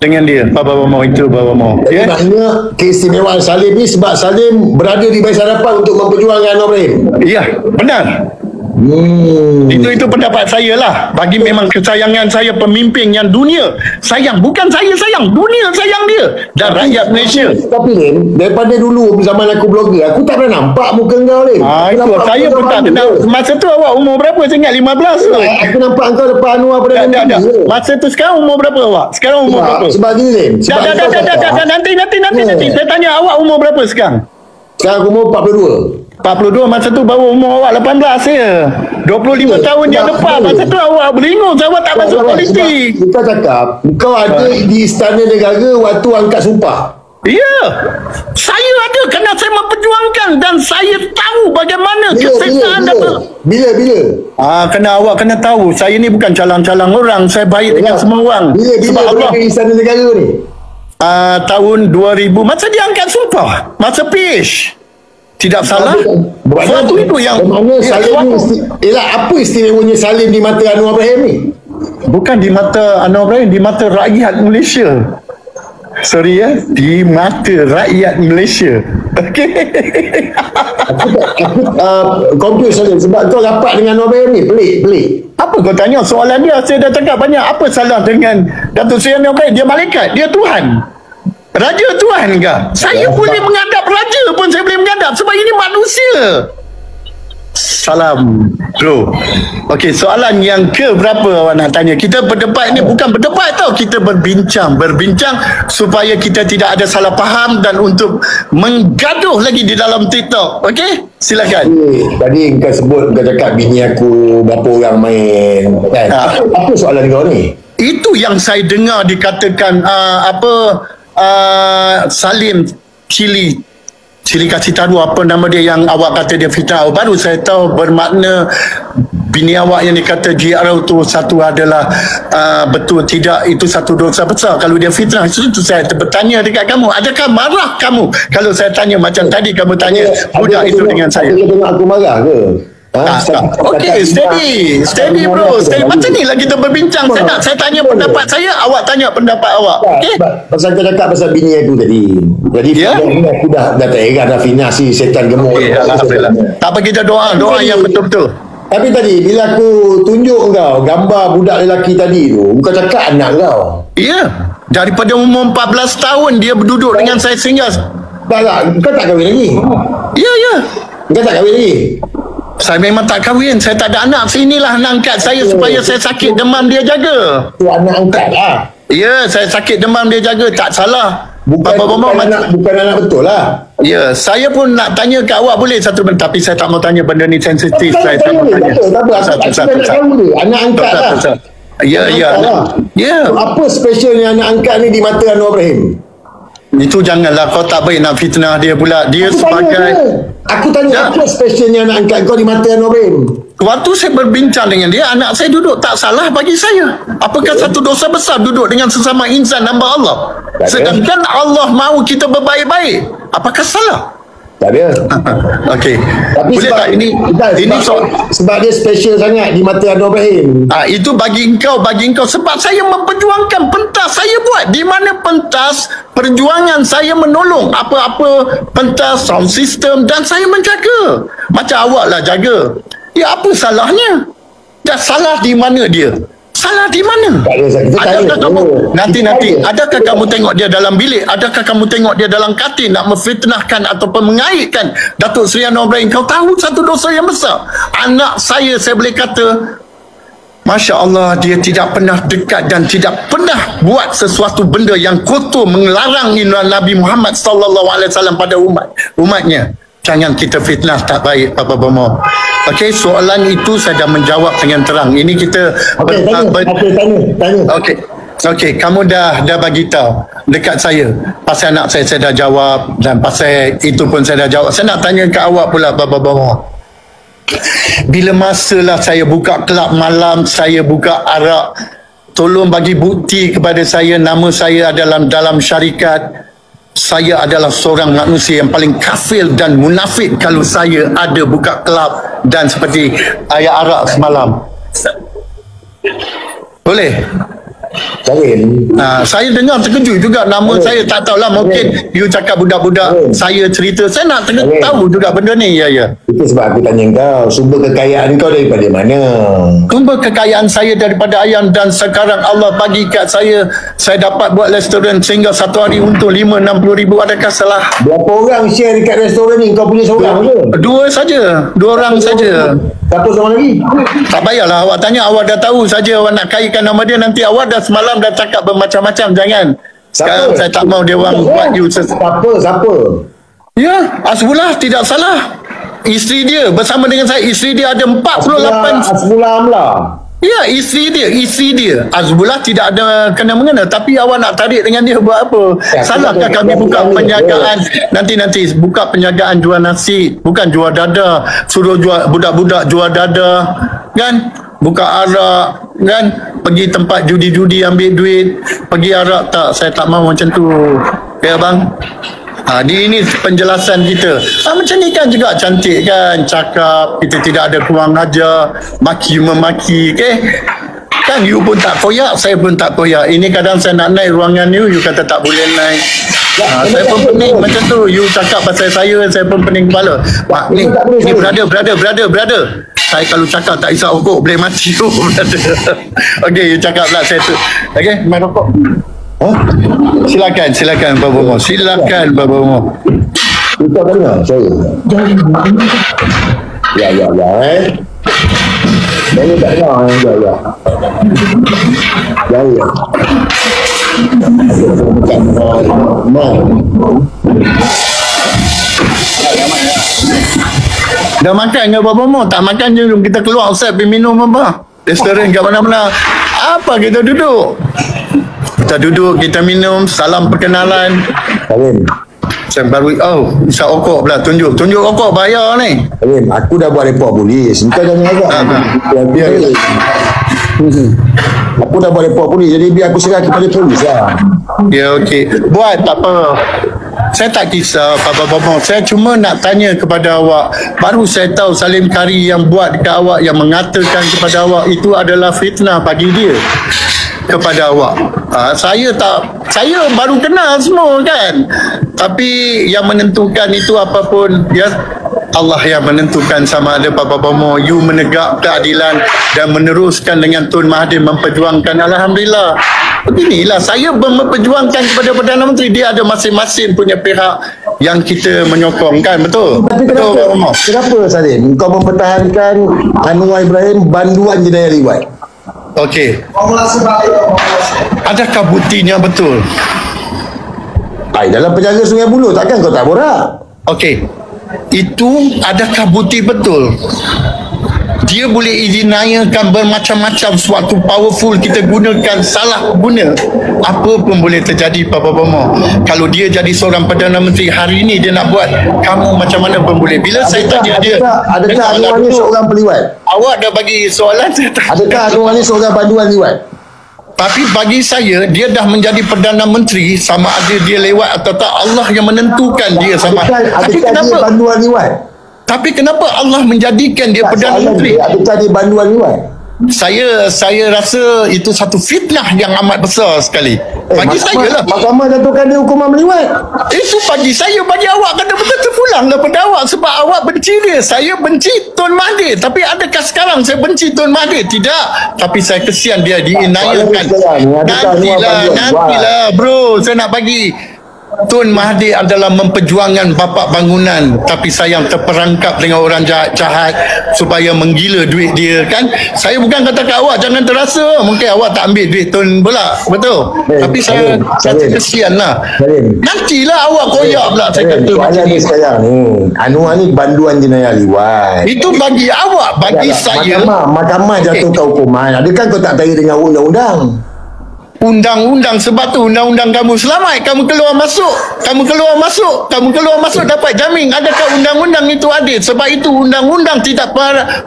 dengan dia. Bapa Bomo itu, Bapa Bomo. Jadi maknanya keistimewaan Salim ni sebab Salim berada di Barisan Harapan untuk memperjuangkan Anwar Ibrahim. Ya, benar. Itu pendapat saya lah. Bagi memang kesayangan saya pemimpin yang dunia sayang. Bukan saya sayang, dunia sayang dia dan rakyat Malaysia. Tapi Lim, daripada dulu zaman aku blogger, aku tak pernah nampak muka kau Lim. Itu saya pun tak kenal. Masa tu awak umur berapa? Saya ingat 15 tu. Aku nampak kau depan Anwar pada Masa tu sekarang umur berapa awak? Sekarang umur berapa? Sebab gini Lim. Nanti. Saya tanya awak umur berapa sekarang? Sekarang aku umur 42. 42, masa tu baru umur awak 18 ya. 25 tahun yang lepas. Masa tu awak beringung, awak tak masuk politik. Kita cakap kau ada di Istana Negara waktu angkat sumpah. Ya, saya ada kerana saya memperjuangkan dan saya tahu bagaimana keseksaan dapat. Bila? Kena awak kena tahu, saya ni bukan calang-calang orang, saya baik dengan semua orang. Sebab Allah di Istana Negara ni. Tahun 2000 masa dia angkat sumpah, masa PH. Tidak salah. Suatu itu yang Salim ni, apa istimewanya Salim di mata Anwar Ibrahim ni? Bukan di mata Anwar Ibrahim, di mata rakyat Malaysia. Sorry ya, di mata rakyat Malaysia. Okey. Aku confuse Salim sebab kau rapat dengan Anwar Ibrahim ni. Pelik. Apa kau tanya soalan dia? Saya dah cakap banyak. Apa salah dengan Datuk Seri Anwar Ibrahim? Dia malaikat, dia Tuhan. Raja Tuhan ke? Saya boleh menghadap raja pun saya boleh menghadap sebab ini manusia. Salam bro. Okey, soalan yang ke berapa awak nak tanya? Kita berdebat ni bukan berdebat tau, kita berbincang supaya kita tidak ada salah faham dan untuk menggaduh lagi di dalam TikTok. Okey, silakan. Tadi kau sebut, kau cakap bini aku berapa orang main kan? Apa soalan kau ni? Itu yang saya dengar dikatakan Salim Cili kasih tahu apa nama dia yang awak kata dia fitnah. Baru saya tahu bermakna bini awak yang dikata GRL tu satu adalah betul, tidak itu satu dosa besar kalau dia fitnah. Itu saya bertanya dekat kamu, adakah marah kamu kalau saya tanya macam tadi kamu tanya budak itu dengan saya? Dia tengok aku marah ke? Okey, steady bro, steady. Macam ni lah kita berbincang. Saya tanya pendapat saya, awak tanya pendapat awak. Okey. Pasal kau cakap pasal bini aku tadi. Jadi aku dah tak heran dah fitnah si setan gemuk. Alhamdulillah. Tak apa, kita doa yang betul-betul. Tapi tadi bila aku tunjuk kau gambar budak lelaki tadi tu, kau cakap anak kau. Ya, daripada umur 14 tahun dia berduduk dengan saya sehingga. Tak, kau tak kahwin lagi. Ya. Kau tak kahwin lagi. Saya memang tak kahwin, saya tak ada anak. Sinilah anak angkat saya supaya saya sakit demam dia jaga. Tu anak angkat lah. Ya, saya sakit demam dia jaga, tak salah. Bukan anak betul lah. Ya, saya pun nak tanya ke awak boleh satu benda, tapi saya tak mau tanya benda ni sensitif. Saya tak mau tanya. Tak apa, aku nak tahu dia. Anak angkat lah. Ya. So, apa specialnya anak angkat ni di mata Anwar Ibrahim? Itu janganlah, kau tak baik nak fitnah dia pula. Dia Aku tanya apa specialnya anak angkat kau di mata Anwar Ibrahim? Waktu saya berbincang dengan dia, anak saya duduk tak salah bagi saya. Apakah satu dosa besar duduk dengan sesama insan hamba Allah? Sedangkan Allah mahu kita berbaik-baik. Apakah salah? Tak ada. Okey. Tapi boleh tak ini sebab dia special sangat di mata Anwar Ibrahim. Itu bagi engkau sebab saya memperjuangkan pentas saya buat. Di mana pentas perjuangan saya menolong apa-apa pentas sound system dan saya menjaga. Macam awak lah jaga. Ya, apa salahnya? Dah salah di mana dia? Salah di mana? Adakah kamu nanti adakah kamu tengok dia dalam bilik? Adakah kamu tengok dia dalam katil nak memfitnahkan ataupun mengaitkan Datuk Seri Anwar Ibrahim? Kau tahu satu dosa yang besar. Anak saya boleh kata Masya Allah, dia tidak pernah dekat dan tidak pernah buat sesuatu benda yang kotor mengelarang Nabi Muhammad SAW pada umatnya. Jangan kita fitnah, tak baik, Papa Bomo. Okey, soalan itu saya dah menjawab dengan terang. Ini kita tanya. Okey, kamu dah bagi tahu dekat saya pasal anak saya dah jawab, dan pasal itu pun saya dah jawab. Saya nak tanya ke awak pula, Papa Bomo. Bila masalah saya buka kelab malam, saya buka arak, tolong bagi bukti kepada saya nama saya adalah dalam syarikat. Saya adalah seorang manusia yang paling kafir dan munafik kalau saya ada buka kelab dan seperti ayat arak semalam. Boleh? Saya dengar terkejut juga nama saya, tak tahulah, mungkin you cakap budak-budak saya cerita, saya nak tahu juga benda ni. Ya. Itu sebab aku tanya kau, sumber kekayaan kau daripada mana? Sumber kekayaan saya daripada ayam, dan sekarang Allah bagi kat saya dapat buat restoran sehingga satu hari untung 5-60 ribu. Adakah salah? Berapa orang share dekat restoran ni? Kau punya seorang ke? Dua orang saja. Satu sama lagi? Tak payahlah awak tanya, awak dah tahu saja awak nak kaitkan nama dia, nanti awak dah semalam dah cakap bermacam-macam. Jangan. Sekarang saya tak mau dia orang buat you Siapa? Ya, Asbullah tidak salah. Isteri dia bersama dengan saya, isteri dia ada 48. Asbullah Amla. Ya, isteri dia. Azbullah tidak ada kena-mengena, tapi awak nak tarik dengan dia buat apa? Salahkah kami buka penjagaan? Nanti buka penjagaan jual nasi, bukan jual dada, suruh jual budak-budak jual dada, kan? Buka arak, kan? Pergi tempat judi-judi ambil duit, pergi arak, tak, saya tak mahu macam tu. Ya bang? Ini penjelasan kita. Macam ni kan juga cantik kan, cakap, kita tidak ada kurang ajar, maki-memaki, kan you pun tak koyak, saya pun tak koyak. Ini kadang saya nak naik ruangan you kata tak boleh naik. Saya pun pening macam tu. You cakap pasal saya pun pening kepala. Ni brother. Saya kalau cakap tak isap rokok boleh mati tu, brother. Okey, you cakap lah saya tu. Okey, main rokok. Silakan Pak Bomo. Silakan Pak Bomo. Kita dengar saya. Ya. Saya tak dengar. Ya. Dah makan ke Pak Bomo? Tak makan je, kita keluar outside pergi minum apa? Restoran kat mana-mana. Apa kita duduk? Kita minum, salam perkenalan. Salim. Saya baru isap rokok pula, tunjuk rokok bayar ni. Salim, aku dah buat report polis. Kau jangan agak. Aku dah buat report polis, jadi biar aku serah kepada polis lah. Ya, okey. Buat tak apa. Saya tak kisah Papa Bomo. Saya cuma nak tanya kepada awak. Baru saya tahu Salim Kari yang buat dekat awak, yang mengatakan kepada awak itu adalah fitnah bagi dia kepada awak. Saya baru kenal semua kan. Tapi yang menentukan itu apapun, ya, Allah yang menentukan sama ada Papa Bomo you menegak keadilan dan meneruskan dengan Tun Mahathir memperjuangkan. Alhamdulillah. Beginilah saya memperjuangkan kepada Perdana Menteri. Dia ada masing-masing punya pihak yang kita menyokongkan. Betul? Tapi Betul, Pak Bomo. kenapa Salim kau mempertahankan Anwar Ibrahim banduan jenayah liwat? Okey. Adakah buktinya betul? Dalam penjara Sungai Buloh takkan kau tak borak? Okey. Itu adakah bukti betul? Dia boleh dinayakan bermacam-macam suatu powerful kita gunakan salah guna. Apa pun boleh terjadi Papa Bomo. Kalau dia jadi seorang Perdana Menteri hari ini dia nak buat kamu macam mana pun boleh. Bila saya tanya dia, adakah Anwar ni seorang peliwat? Awak dah bagi soalan saya tak. Adakah Anwar ni seorang banduan liwat? Tapi bagi saya dia dah menjadi Perdana Menteri sama ada dia lewat atau tak Allah yang menentukan dia sama. Tapi Adakah dia kenapa? banduan liwat? Tapi kenapa Allah menjadikan dia Perdana Menteri? Adakah dia banduan liwat? Saya rasa itu satu fitnah yang amat besar sekali. Bagi saya lah. Mahkamah jatuhkan dia hukuman meliwat. Itu bagi saya, bagi awak kena betul terpulang daripada awak sebab awak benci dia. Saya benci Tun Mahathir. Tapi adakah sekarang saya benci Tun Mahathir? Tidak. Tapi saya kesian dia diinayakan. Nantilah bro. Saya nak bagi. Tun Mahathir adalah memperjuangkan bapak bangunan tapi sayang terperangkap dengan orang jahat supaya menggila duit dia kan. Saya bukan kata kat awak jangan terasa mungkin awak tak ambil duit Tun pula, betul? Tapi saya kata kesian lah. Nantilah awak koyak pula saya kata macam ni. Sekarang ni Anwar ni banduan jenayah liwat. Itu bagi awak, bagi saya Mahkamah jatuhkan hukuman. Adakah kau tak tahu dengan undang-undang? Undang-undang sebab tu undang-undang kamu selamat kamu keluar masuk dapat jamin. Adakah undang-undang itu adil? Sebab itu undang-undang tidak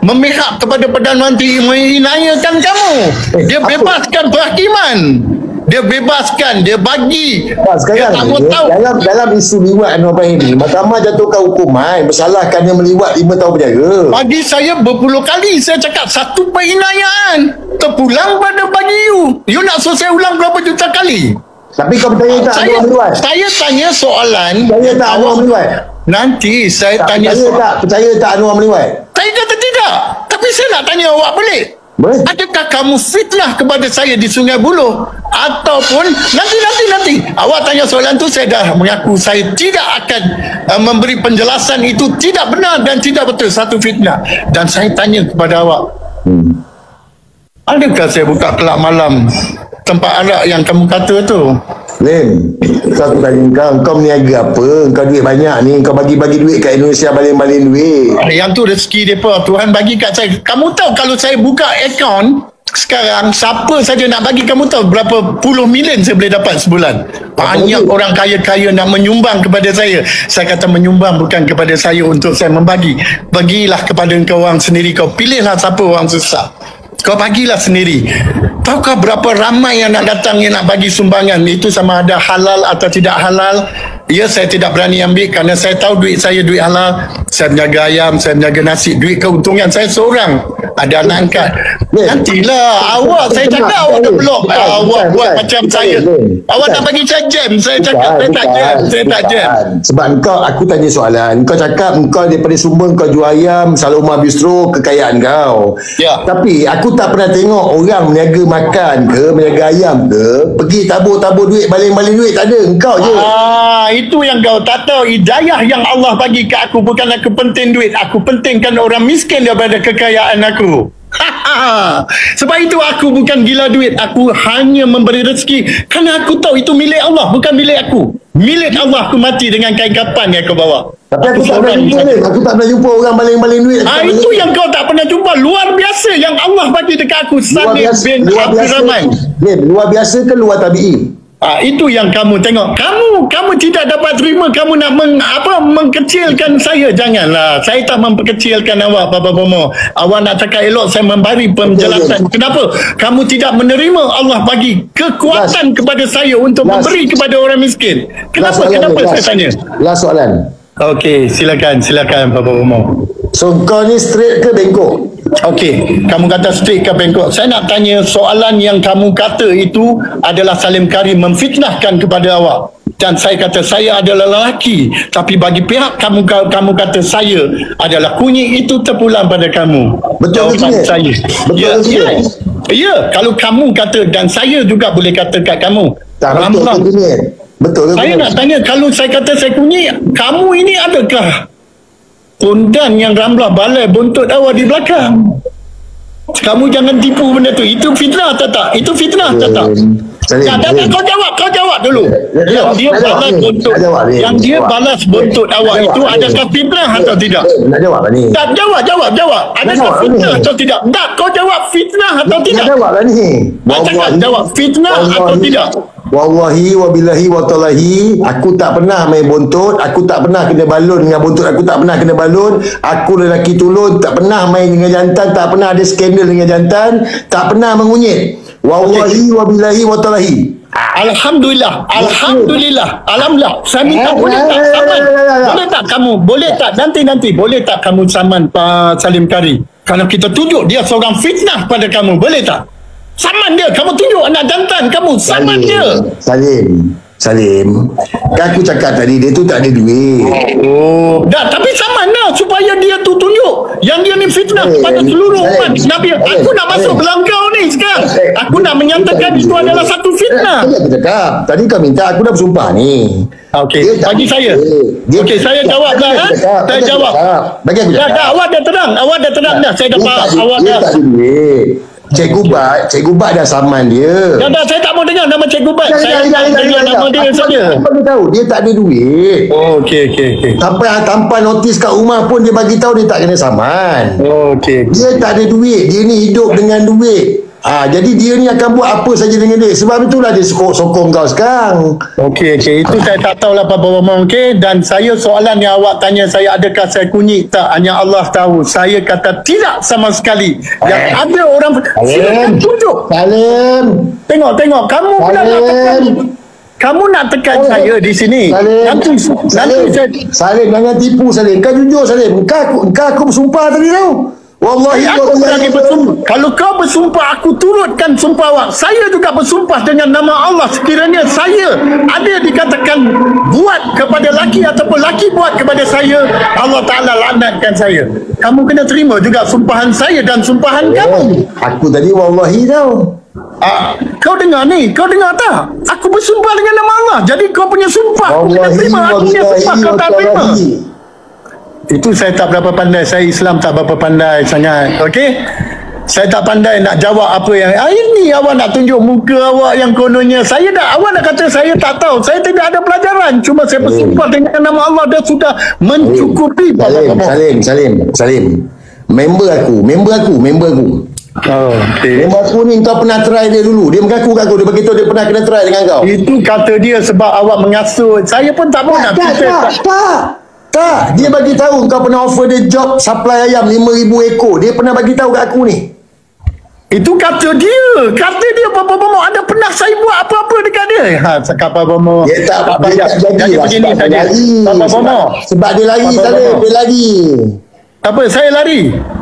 memihak kepada Perdana Menteri meninayakan kamu. Dia bebaskan perhakiman. Dia bebaskan, dia bagi. Dia tak mau tahu. Dalam isu liwat Anwar Ibrahim ni, mahkamah jatuhkan hukuman bersalahkan dia meliwat 5 tahun penjara. Bagi saya berpuluh kali saya cakap satu penginayaan terpulang pada bagi you. You nak suruh saya ulang berapa juta kali? Tapi kau percaya tak Anwar meliwat? Saya tanya soalan. Percaya tak Anwar meliwat? Nanti saya tanya Percaya tak Anwar meliwat? Saya kata tidak. Tapi saya nak tanya awak balik. Adakah kamu fitnah kepada saya di Sungai Buloh? Ataupun nanti awak tanya soalan tu saya dah mengaku saya tidak akan memberi penjelasan itu tidak benar dan tidak betul, satu fitnah. Dan saya tanya kepada awak, adakah saya buka kelab malam tempat arak yang kamu kata tu? Lim, aku tanya kau meniaga apa? Kau duit banyak ni, kau bagi-bagi duit kat Indonesia, baling-baling duit. Yang tu rezeki mereka, Tuhan bagi kat saya. Kamu tahu kalau saya buka akaun sekarang, siapa saja nak bagi, kamu tahu berapa puluh million saya boleh dapat sebulan. Banyak orang kaya-kaya nak menyumbang kepada saya. Saya kata menyumbang bukan kepada saya untuk saya membagi. Bagilah kepada kau orang sendiri, kau pilihlah siapa orang susah. Kau bagilah sendiri. Tahukah berapa ramai yang nak datang yang nak bagi sumbangan? Itu sama ada halal atau tidak halal. Ya, saya tidak berani ambil kerana saya tahu duit saya duit halal. Saya menjaga ayam, saya menjaga nasi. Duit keuntungan saya seorang. Ada anak angkat. Nantilah awak, saya cakap awak dah blok. Awak buat macam saya. Awak nak bagi saya jam. Saya cakap saya tak jam. Saya tak jam. Sebab aku tanya soalan. Kau cakap kau daripada Sumber kau jual ayam, Saloma Bistro, kekayaan kau. Ya. Tapi aku tak pernah tengok orang meniaga makan ke, meniaga ayam ke, pergi tabur-tabur duit, baling-baling duit, tak ada. Engkau je. Itu yang kau tak tahu. Hidayah yang Allah bagi ke aku, bukan aku penting duit. Aku pentingkan orang miskin daripada kekayaan aku. Sebab itu aku bukan gila duit. Aku hanya memberi rezeki kerana aku tahu itu milik Allah, bukan milik aku. Milik Allah. Aku mati dengan kain kapan yang kau bawa. Tapi aku tak pernah jumpa orang baling-baling duit. Itu yang kau tak pernah jumpa. Luar biasa yang Allah bagi dekat aku. Sani bin Abdurrahman. Luar biasa ke luar tabi'i? Itu yang kamu tengok. Kamu tidak dapat terima. Kamu nak mengkecilkan saya. Janganlah. Saya tak memperkecilkan awak, Papa Bomo. Awak nak cakap elok, saya memberi penjelasan. Kenapa? Kamu tidak menerima Allah bagi kekuatan kepada saya untuk memberi kepada orang miskin. Kenapa saya tanya? Last soalan. Okey, silakan Papa Bomo. So kau ni straight ke bengkok? Okey, kamu kata straight ke bengkok. Saya nak tanya soalan yang kamu kata itu adalah Salim Karim memfitnahkan kepada awak. dan saya kata saya adalah lelaki, tapi bagi pihak kamu kata saya adalah kunyit, itu terpulang pada kamu. Betul ke jawapan tidak? saya. Betul ke tidak? Ya, kalau kamu kata, dan saya juga boleh kata kat kamu, Tak betul Ramlah. ke kunyit? Betul ke Saya kunyit? nak tanya, kalau saya kata saya kunyit, kamu ini adakah pondan yang Ramlah balai buntut awak di belakang? Kamu jangan tipu benda tu. Itu fitnah atau tak? Itu fitnah atau tak? Salim, Tak, Salim. kau jawab dulu. Yang dia nak jawab balas ni. buntut, Nak jawab ni. yang dia Jawab. balas buntut awak Nak itu jawab ni. adakah fitnah atau tidak? Nak jawab lah ni. Tak, jawab. Adakah jawab fitnah ni. atau tidak? Tak, kau jawab fitnah atau Nak tidak? jawab lah ni. Nak cakap jawab fitnah atau tidak? Wallahi wabillahi watalahi, aku tak pernah main buntut, aku tak pernah kena balon dengan buntut, aku tak pernah kena balon, aku lelaki tulun, tak pernah main dengan jantan, tak pernah ada skandal dengan jantan, tak pernah mengunyit. Wallahi wabillahi watalahi. Alhamdulillah. Saya minta, boleh tak saman? Boleh tak kamu? Boleh tak nanti? Boleh tak kamu saman Pak Salim Kari? Kalau kita tunjuk dia seorang fitnah pada kamu, boleh tak? Saman dia, kamu tunjuk anak jantan kamu, saman dia. Salim, kan aku cakap tadi dia tu tak ada duit. Oh, dah, tapi saman lah supaya dia tu tunjuk yang dia ni fitnah kepada seluruh umat Nabi. Aku nak masuk dalam kau ni sekarang. Aku nak menyatakan itu adalah satu fitnah. Aku cakap, tadi kau minta aku dah bersumpah ni. Okey, Dia tak bagi saya. dia- Okey, saya jawab lah. Saya jawab. Bagi aku cakap. Dah, awak dah terang dah. Saya dah faham. Awak Dia dah. tak ada duit. Cikgu Bat dah saman dia. Dah, saya tak mau dengar nama Cikgu Bat. Saya dengar nama dia saja. Aku bagi tahu dia tak ada duit. Oh, okey. Sampai tanpa notis kat rumah pun dia bagi tahu dia tak kena saman. Oh, okey. Dia tak ada duit. Dia ni hidup dengan duit. Jadi dia ni akan buat apa saja dengan duit. Sebab itulah dia sokong kau sekarang. Okey. Itu saya tak tahulah Pak Bawang, okey. Dan saya, soalan yang awak tanya saya, adakah saya kunyit? Tak, hanya Allah tahu. Saya kata tidak sama sekali. Yang ada orang, silakan tunjuk. Salim. Tengok. Kamu pula nak tekan. Kamu nak tekan saya di sini. Nanti saya... Salim, jangan tipu Salim. Kau jujur Salim. Kau aku bersumpah tadi tau. Wallahi Aku lagi bersumpah. Kalau kau bersumpah, aku turutkan sumpah awak. Saya juga bersumpah dengan nama Allah. Sekiranya saya ada dikatakan buat kepada laki ataupun laki buat kepada saya, Allah Ta'ala laknatkan saya. Kamu kena terima juga sumpahan saya dan sumpahan kamu. Aku tadi wallahi tau. Kau dengar ni? Kau dengar tak? Aku bersumpah dengan nama Allah. Jadi kau punya sumpah aku kena terima. Aku punya sumpah kau tak terima. Itu saya tak berapa pandai. Saya Islam tak berapa pandai sangat. Okey? Saya tak pandai nak jawab apa yang ini awak nak tunjuk muka awak yang kononnya. Awak nak kata saya tak tahu. Saya tidak ada pelajaran. Cuma saya bersumpah dengan nama Allah dan sudah mencukupi. Salim. Member aku. Oh, okay. Member aku ni kau pernah try dia dulu. Dia mengaku kat aku. Dia beritahu dia pernah kena try dengan kau. Itu kata dia sebab awak mengasut. Saya pun tak mau nak Tak. Dia bagi tahu kau pernah offer dia job supply ayam 5,000 ekor. Dia pernah bagi tahu kat aku ni. Itu kata dia Papa Bomo ada pernah saya buat apa-apa dekat dia. Cakap Papa Bomo. Dia tak jadi lah begini sebab saja. dia lari. Papa Bomo. Sebab dia lari Salim. Dia lari. Apa saya lari?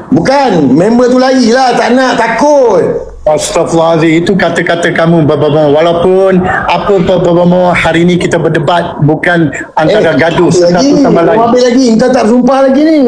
Bukan. Member tu lari lah. Tak nak. Takut. Astaghfirullahaladzim. Itu kata-kata kamu Papa Bomo. Walaupun apa Papa Bomo, hari ini kita berdebat bukan antara gaduh satu sama lain. Habis lagi. Kau tak bersumpah lagi ni.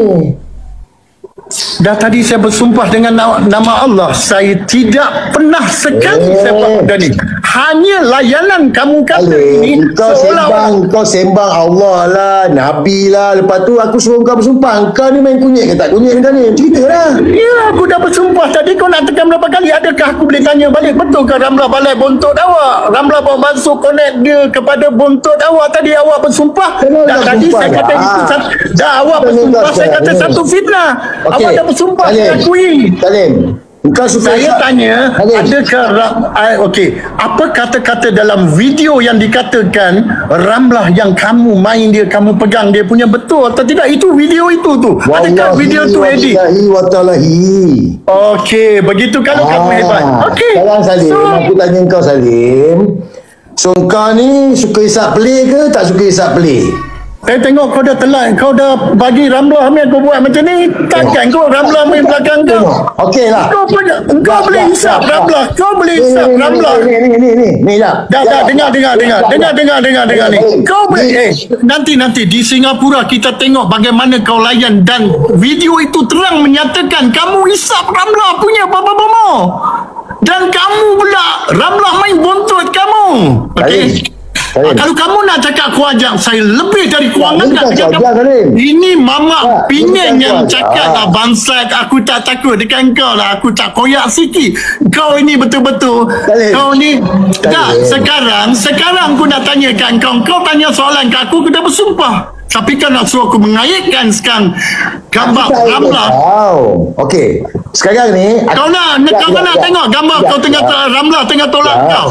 Dah tadi saya bersumpah dengan nama Allah. Saya tidak pernah sekali saya buat benda ni. Hanya layanan kamu kata ini Kau sembang Allah lah, Nabi lah. Lepas tu aku suruh kau bersumpah. Kau ni main kunyit ke tak kunyit macam ni? Cerita lah. Ya, aku dah bersumpah tadi. Kau nak tekan berapa kali? Adakah aku boleh tanya balik? Betul ke Ramlah balai buntut awak? Ramlah bawa masuk connect dia kepada buntut awak. Tadi awak bersumpah. Dan tadi saya kata itu awak bersumpah. Saya kata satu fitnah. Awak dah bersumpah. Saya akui. Salim, saya tanya, adakah apa kata-kata dalam video yang dikatakan Ramlah yang kamu main dia, kamu pegang dia punya, betul atau tidak? Itu video itu tu. Adakah video tu edit? Okey, begitu kalau kamu hebat. Okey. Sekarang Salim, aku tanya kau Salim. So kau ni suka hisap play ke tak suka hisap play? Saya tengok kau dah telat. Kau dah bagi Ramlah Amir kau buat macam ni. Takkan kau Ramlah Amir belakang kau. Okey lah. Kau boleh hisap Ramlah. Kau boleh hisap Ramlah. Ni dah. Dah dengar ni. Kau boleh nanti di Singapura kita tengok bagaimana kau layan dan video itu terang menyatakan kamu hisap Ramlah punya bapa-bapa. Dan kamu pula Ramlah main buntut kamu. Okey. Kalau kamu nak cakap kau ajak saya lebih dari kau angkat ini Mamak Penang yang cakap lah bangsat, aku tak takut dekat kau lah, aku tak koyak sikit. Kau ini betul-betul kau ni tak. Sekarang aku nak tanyakan kau tanya soalan ke aku dah bersumpah. Tapi kau nak suruh aku mengaitkan sekarang gambar Ramlah. Okey. Sekarang ni kau nak tengok gambar kau tengah Ramlah tengah tolak kau.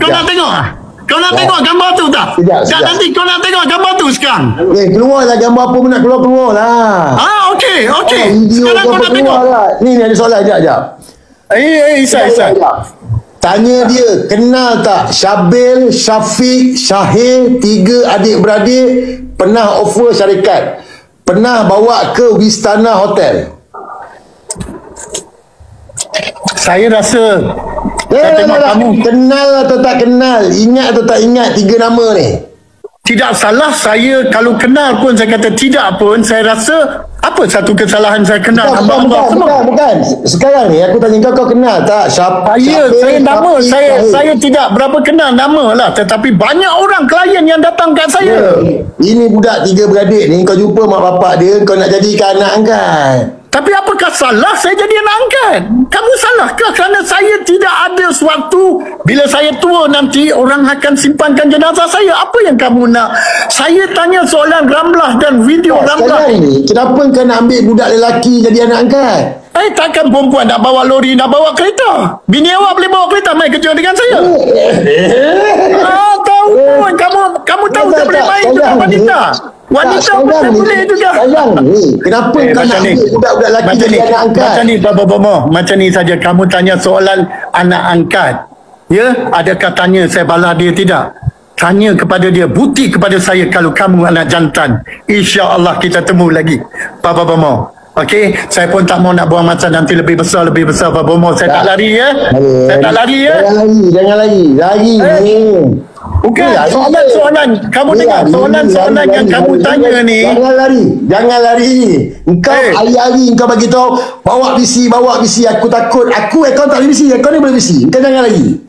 Kau nak tengok? Kau nak tengok gambar tu tak? Sekejap. Nanti kau nak tengok gambar tu sekarang. Keluarlah gambar apa pun nak keluar lah. Okey. Video Sekarang kau nak tengok lah. Ni ada soalan, sekejap. Isa. Tanya dia, kenal tak Syabil, Syafiq, Syahir, 3 adik-beradik pernah offer syarikat, pernah bawa ke Wistana Hotel? Saya rasa kamu kenal atau tak kenal, ingat atau tak ingat 3 nama ni? tidak salah. Saya kalau kenal pun saya kata tidak pun. Saya rasa apa satu kesalahan saya kenal bukan. Sekarang ni aku tanya kau kenal tak saya tidak berapa kenal nama lah, tetapi banyak orang klien yang datang kat saya. Ini budak 3 beradik ni, kau jumpa mak bapak dia, kau nak jadikan anak angkat. Tapi apakah salah saya jadi anak angkat? Kamu salahkah kerana saya tidak ada suatu bila saya tua nanti orang akan simpankan jenazah saya? Apa yang kamu nak? Saya tanya soalan Ramlah dan video Ramlah. Ni, kenapa kau nak ambil budak lelaki jadi anak angkat? Takkan perempuan nak bawa lori, nak bawa kereta? Bini awak boleh bawa kereta main kerja dengan saya? Tahu pun. Kamu tahu tak boleh main dengan wanita. Wanita pun boleh juga. Kenapa kau nak ambil budak-budak lelaki jadi anak angkat? Macam ni saja kamu tanya soalan anak angkat. Ya, adakah tanya saya balas dia? Tidak. Tanya kepada dia, bukti kepada saya kalau kamu anak jantan. InsyaAllah kita temu lagi. Bapa-bapa. Okey, saya pun tak mau nak buang masa nanti lebih besar Pak Bomo. Saya tak lari ya. Saya tak lari ya. Jangan lari ni. Bukan soalan. Kamu dengar soalan yang kamu tanya ni. Jangan lari. Engkau hari-hari engkau bagi tahu bawa bisi. Aku takut. Kau tak boleh bisi. Kau ni boleh bisi. Kau jangan lari.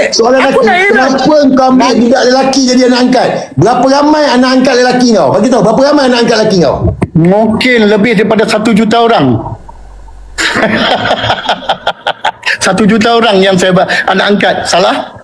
Soalan aku kenapa kau ambil budak lelaki jadi anak angkat? Berapa ramai anak angkat lelaki kau? Bagi tahu berapa ramai anak angkat lelaki kau? Mungkin lebih daripada 1 juta orang. 1 juta orang yang saya anak angkat. Salah?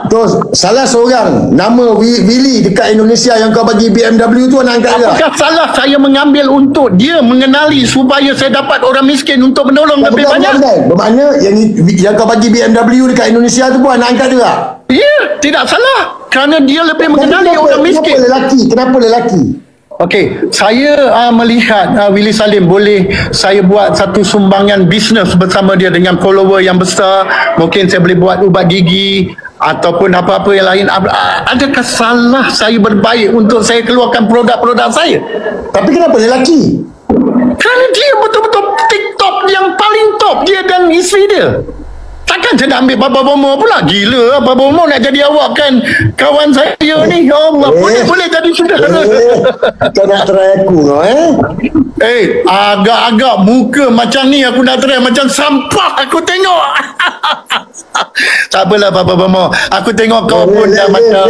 Terus salah seorang nama Willy dekat Indonesia yang kau bagi BMW tu anak angkat dia. Apakah salah saya mengambil untuk dia mengenali supaya saya dapat orang miskin untuk menolong lebih banyak? Bermakna yang kau bagi BMW dekat Indonesia tu pun anak angkat dia? Ya, tidak salah. Kerana dia lebih mengenali orang miskin. Kenapa lelaki? Okey, saya melihat Willy Salim boleh saya buat satu sumbangan bisnes bersama dia dengan follower yang besar. Mungkin saya boleh buat ubat gigi ataupun apa-apa yang lain. Adakah salah saya berbaik untuk saya keluarkan produk-produk saya? Tapi kenapa lelaki? Kerana dia betul-betul TikTok yang paling top, dia dan isteri dia. Takkan saya nak ambil Baba Bomo pula. Gila Baba Bomo nak jadi awak kan kawan saya ni. Ya Allah, boleh jadi saudara. Kau nak try aku kau agak-agak muka macam ni aku nak try macam sampah aku tengok. Tak apalah Baba Bomo. Aku tengok kau pun dah macam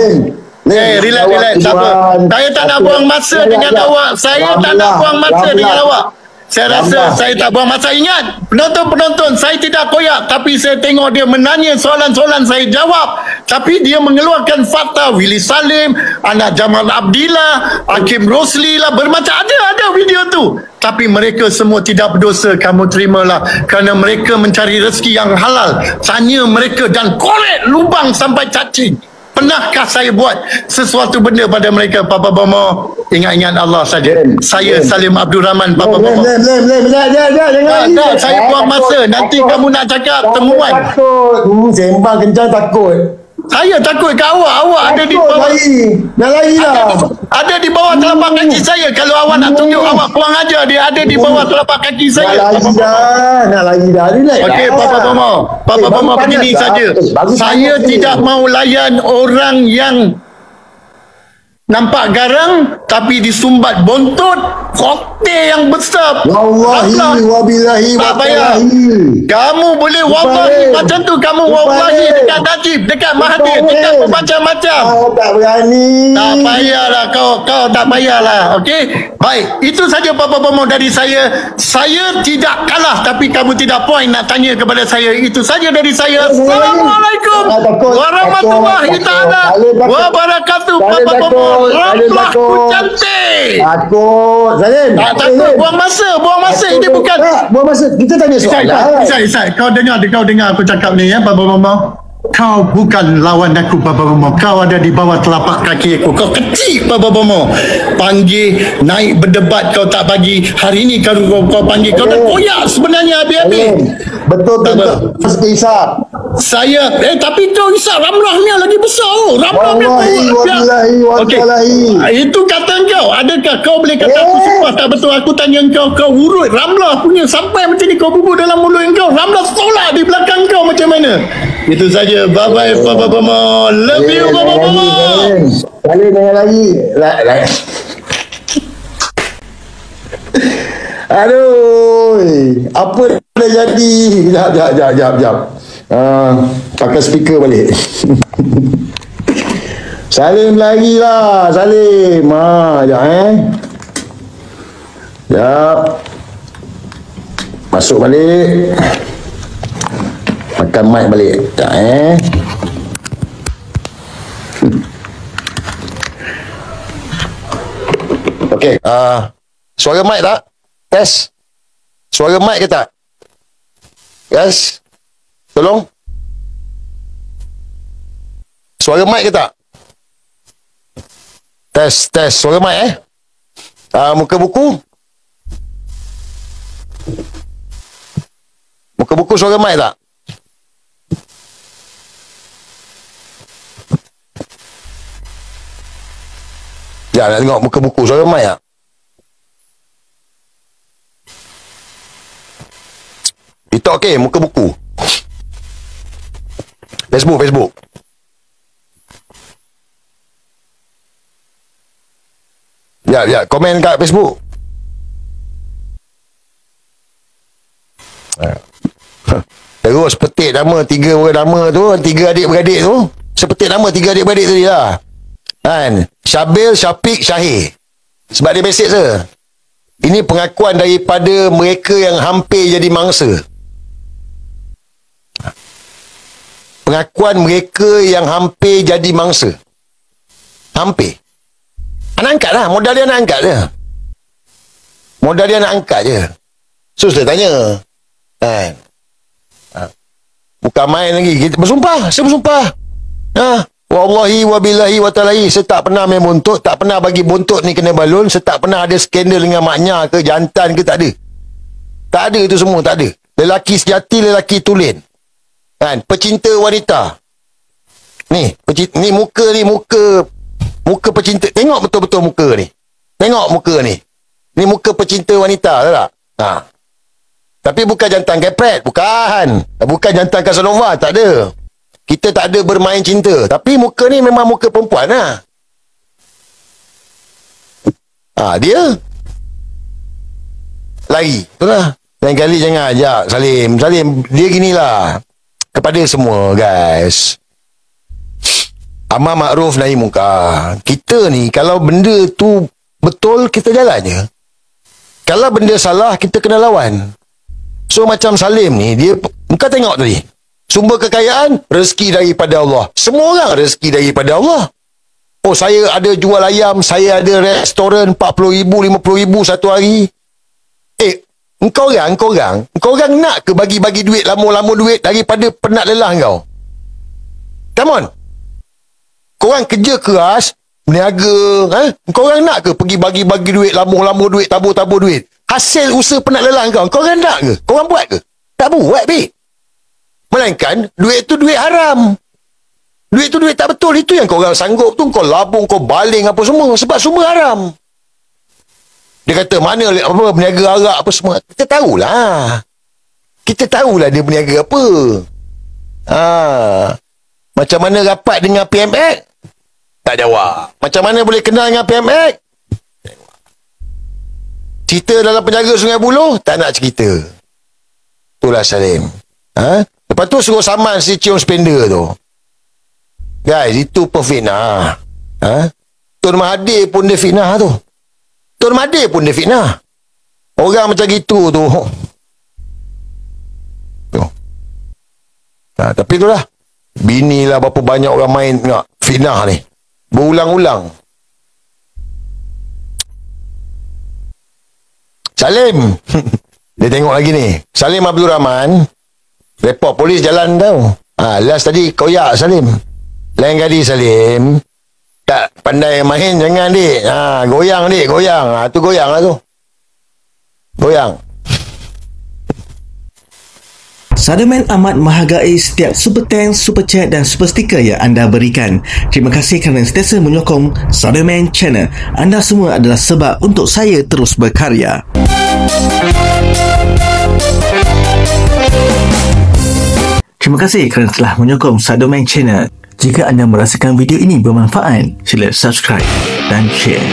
relax. Tak apa. Saya tak nak buang masa dengan awak. Saya tak nak buang masa dengan awak. Saya rasa saya tak buang masa. Ingat, penonton-penonton, saya tidak koyak. Tapi saya tengok dia menanya soalan-soalan, saya jawab. Tapi dia mengeluarkan fakta. Willy Salim, anak Jamal Abdillah, Hakim Rosli lah, bermacam ada video tu. Tapi mereka semua tidak berdosa. Kamu terimalah. Kerana mereka mencari rezeki yang halal. Tanya mereka dan korek lubang sampai cacing. Pernahkah saya buat sesuatu benda pada mereka? Papa Bomo, ingat-ingat Allah saja. Saya Salim Abdul Rahman. Papa Bomo. Saya buang masa. Nanti kamu nak cakap temuan. Sembang kencang takut. Saya takut ke awak ada di Takut bawah. lari. Nak lari lah. Ada di bawah telapak kaki saya. Kalau awak nak tunjuk, awak kurang ajar. Dia ada di bawah telapak kaki Nak saya. lari dah. Nak lari dah. Relax Okey, dah. Papa Bomo. Papa baru Bomo panas begini dah. saja. Baru Saya panas ni. tidak mau layan orang yang nampak garang tapi disumbat bontot koktel yang besar. Wallahi Ablah. wabillahi Tak payah. watallahi. Kamu boleh wallahi Baik. macam tu. Kamu Baik. wallahi dekat Najib, dekat Mahathir, Baik. dekat macam-macam. Kau tak berani. Tak payahlah kau tak payahlah. Okey. Baik, itu saja Papa Bomo dari saya. Saya tidak kalah tapi kamu tidak point nak tanya kepada saya. Itu saja dari saya. Assalamualaikum Tak takut, warahmatullahi takut, taala takut. wabarakatuh. Tak Papa takut, Bomo. tak Ramlah takut. ku cantik. Takut. Salim. Tak takut, buang masa. Ini bukan. Tak, buang masa. Kita tanya soalan. Isai, kau dengar aku cakap ni ya, Papa Bomo. Kau bukan lawan aku, Papa Bomo. Kau ada di bawah telapak kaki aku. Kau kecil, Papa Bomo. Panggil, naik berdebat kau tak bagi. Hari ni kau panggil. Kau dah koyak sebenarnya habis-habis. Betul. Seperti Isap. Saya, tapi kau isap Ramlah ni lagi besar. Ramlah ni Wallahi wabillahi watallahi. Itu kata kau. Adakah kau boleh kata aku sumpah tak betul? Aku tanya kau urut Ramlah punya sampai macam ni kau bubur dalam mulut kau. Ramlah sekolah di belakang kau macam mana? Itu saja. Bye-bye Papa Bomo. Love you Papa Bomo. Salim jangan lagi. Aduh, apa dah jadi? Jap. Pakai speaker balik. Salim lagi lah, Salim. Jap Jap. Masuk balik. Pakai mic balik. Jap Okey, suara mic tak? Test. Suara mic ke tak? Yes. Tolong. Suara mic ke tak? Test. Suara mic muka buku. Muka buku suara mic tak? Ya, nak tengok muka buku suara mic tak? Itu okey, muka buku. Facebook. Ya, komen kat Facebook. Terus petik nama 3 orang nama tu, 3 adik-beradik tu. Sepetik nama 3 adik-beradik tu dia lah. Kan? Syabil, Syafiq, Syahir. Sebab dia mesej je. Ini pengakuan daripada mereka yang hampir jadi mangsa. Pengakuan mereka yang hampir jadi mangsa. Hampir. Anak angkat lah. Modal dia nak angkat je. Modal dia nak angkat je. So, saya tanya. Kan? Bukan main lagi. Kita bersumpah. Saya bersumpah. Wallahi wabillahi watallahi. Saya tak pernah main bontot. Tak pernah bagi bontot ni kena balon. Saya tak pernah ada skandal dengan maknya ke jantan ke. Tak ada. Tak ada itu semua. Tak ada. Lelaki sejati, lelaki tulen. Kan? Pecinta wanita. Ni muka ni. Muka pecinta. Tengok betul-betul muka ni. Tengok muka ni. Ni muka pecinta wanita. Tahu tak? Tapi bukan jantan kepret. Bukan jantan Casanova. Tak ada. Kita tak ada bermain cinta. Tapi muka ni memang muka perempuan lah. Dia lari. Itulah. Lain kali jangan ajak Salim. Dia ginilah. Kepada semua guys. Amar makruf nahi munkar. Kita ni kalau benda tu betul, kita jalan je. Kalau benda salah, kita kena lawan. So macam Salim ni, dia, kau tengok tadi, sumber kekayaan, rezeki daripada Allah. Semua orang rezeki daripada Allah. Oh, saya ada jual ayam, saya ada restoran 40,000, 50,000 satu hari. Engkau orang nak ke bagi-bagi duit, lama-lama duit daripada penat lelah kau? Come on. Korang kerja keras, berniaga, kau orang nak ke pergi bagi-bagi duit, lama-lama duit, tabur-tabur duit? Hasil usaha penat lelah kau orang nak ke? Korang buat ke? Tak buat, babe. Melainkan, duit tu duit haram. duit tu duit tak betul. Itu yang kau orang sanggup tu, kau labung, kau baling apa semua, sebab semua haram. Dia kata mana apa berniaga arak apa semua. Kita tahulah dia berniaga apa. Macam mana rapat dengan PMX? Tak jawab. Macam mana boleh kenal dengan PMX? Cerita dalam penjaga Sungai Buloh, tak nak cerita. Itulah Salim. Lepas tu suruh saman si cium spender tu. Guys, itu perfitnah. Tun Mahathir pun dia fitnah tu. Tun Mahathir pun dia fitnah. Orang macam gitu tu. Tapi itulah. Binilah berapa banyak orang main tengok fitnah ni. Berulang-ulang. Salim. Dia tengok lagi ni. Salim Abdul Rahman. Report polis jalan tau. Last tadi koyak Salim. Lain kali Salim. Tak pandai main jangan dik. Goyang dik, goyang. Tu goyang lah tu. Goyang. Sademan amat menghargai setiap super thanks, super chat dan super sticker yang anda berikan. Terima kasih kerana sentiasa menyokong Sademan Channel. Anda semua adalah sebab untuk saya terus berkarya. Terima kasih kerana telah menyokong Sademan Channel. Jika anda merasakan video ini bermanfaat, sila subscribe dan share.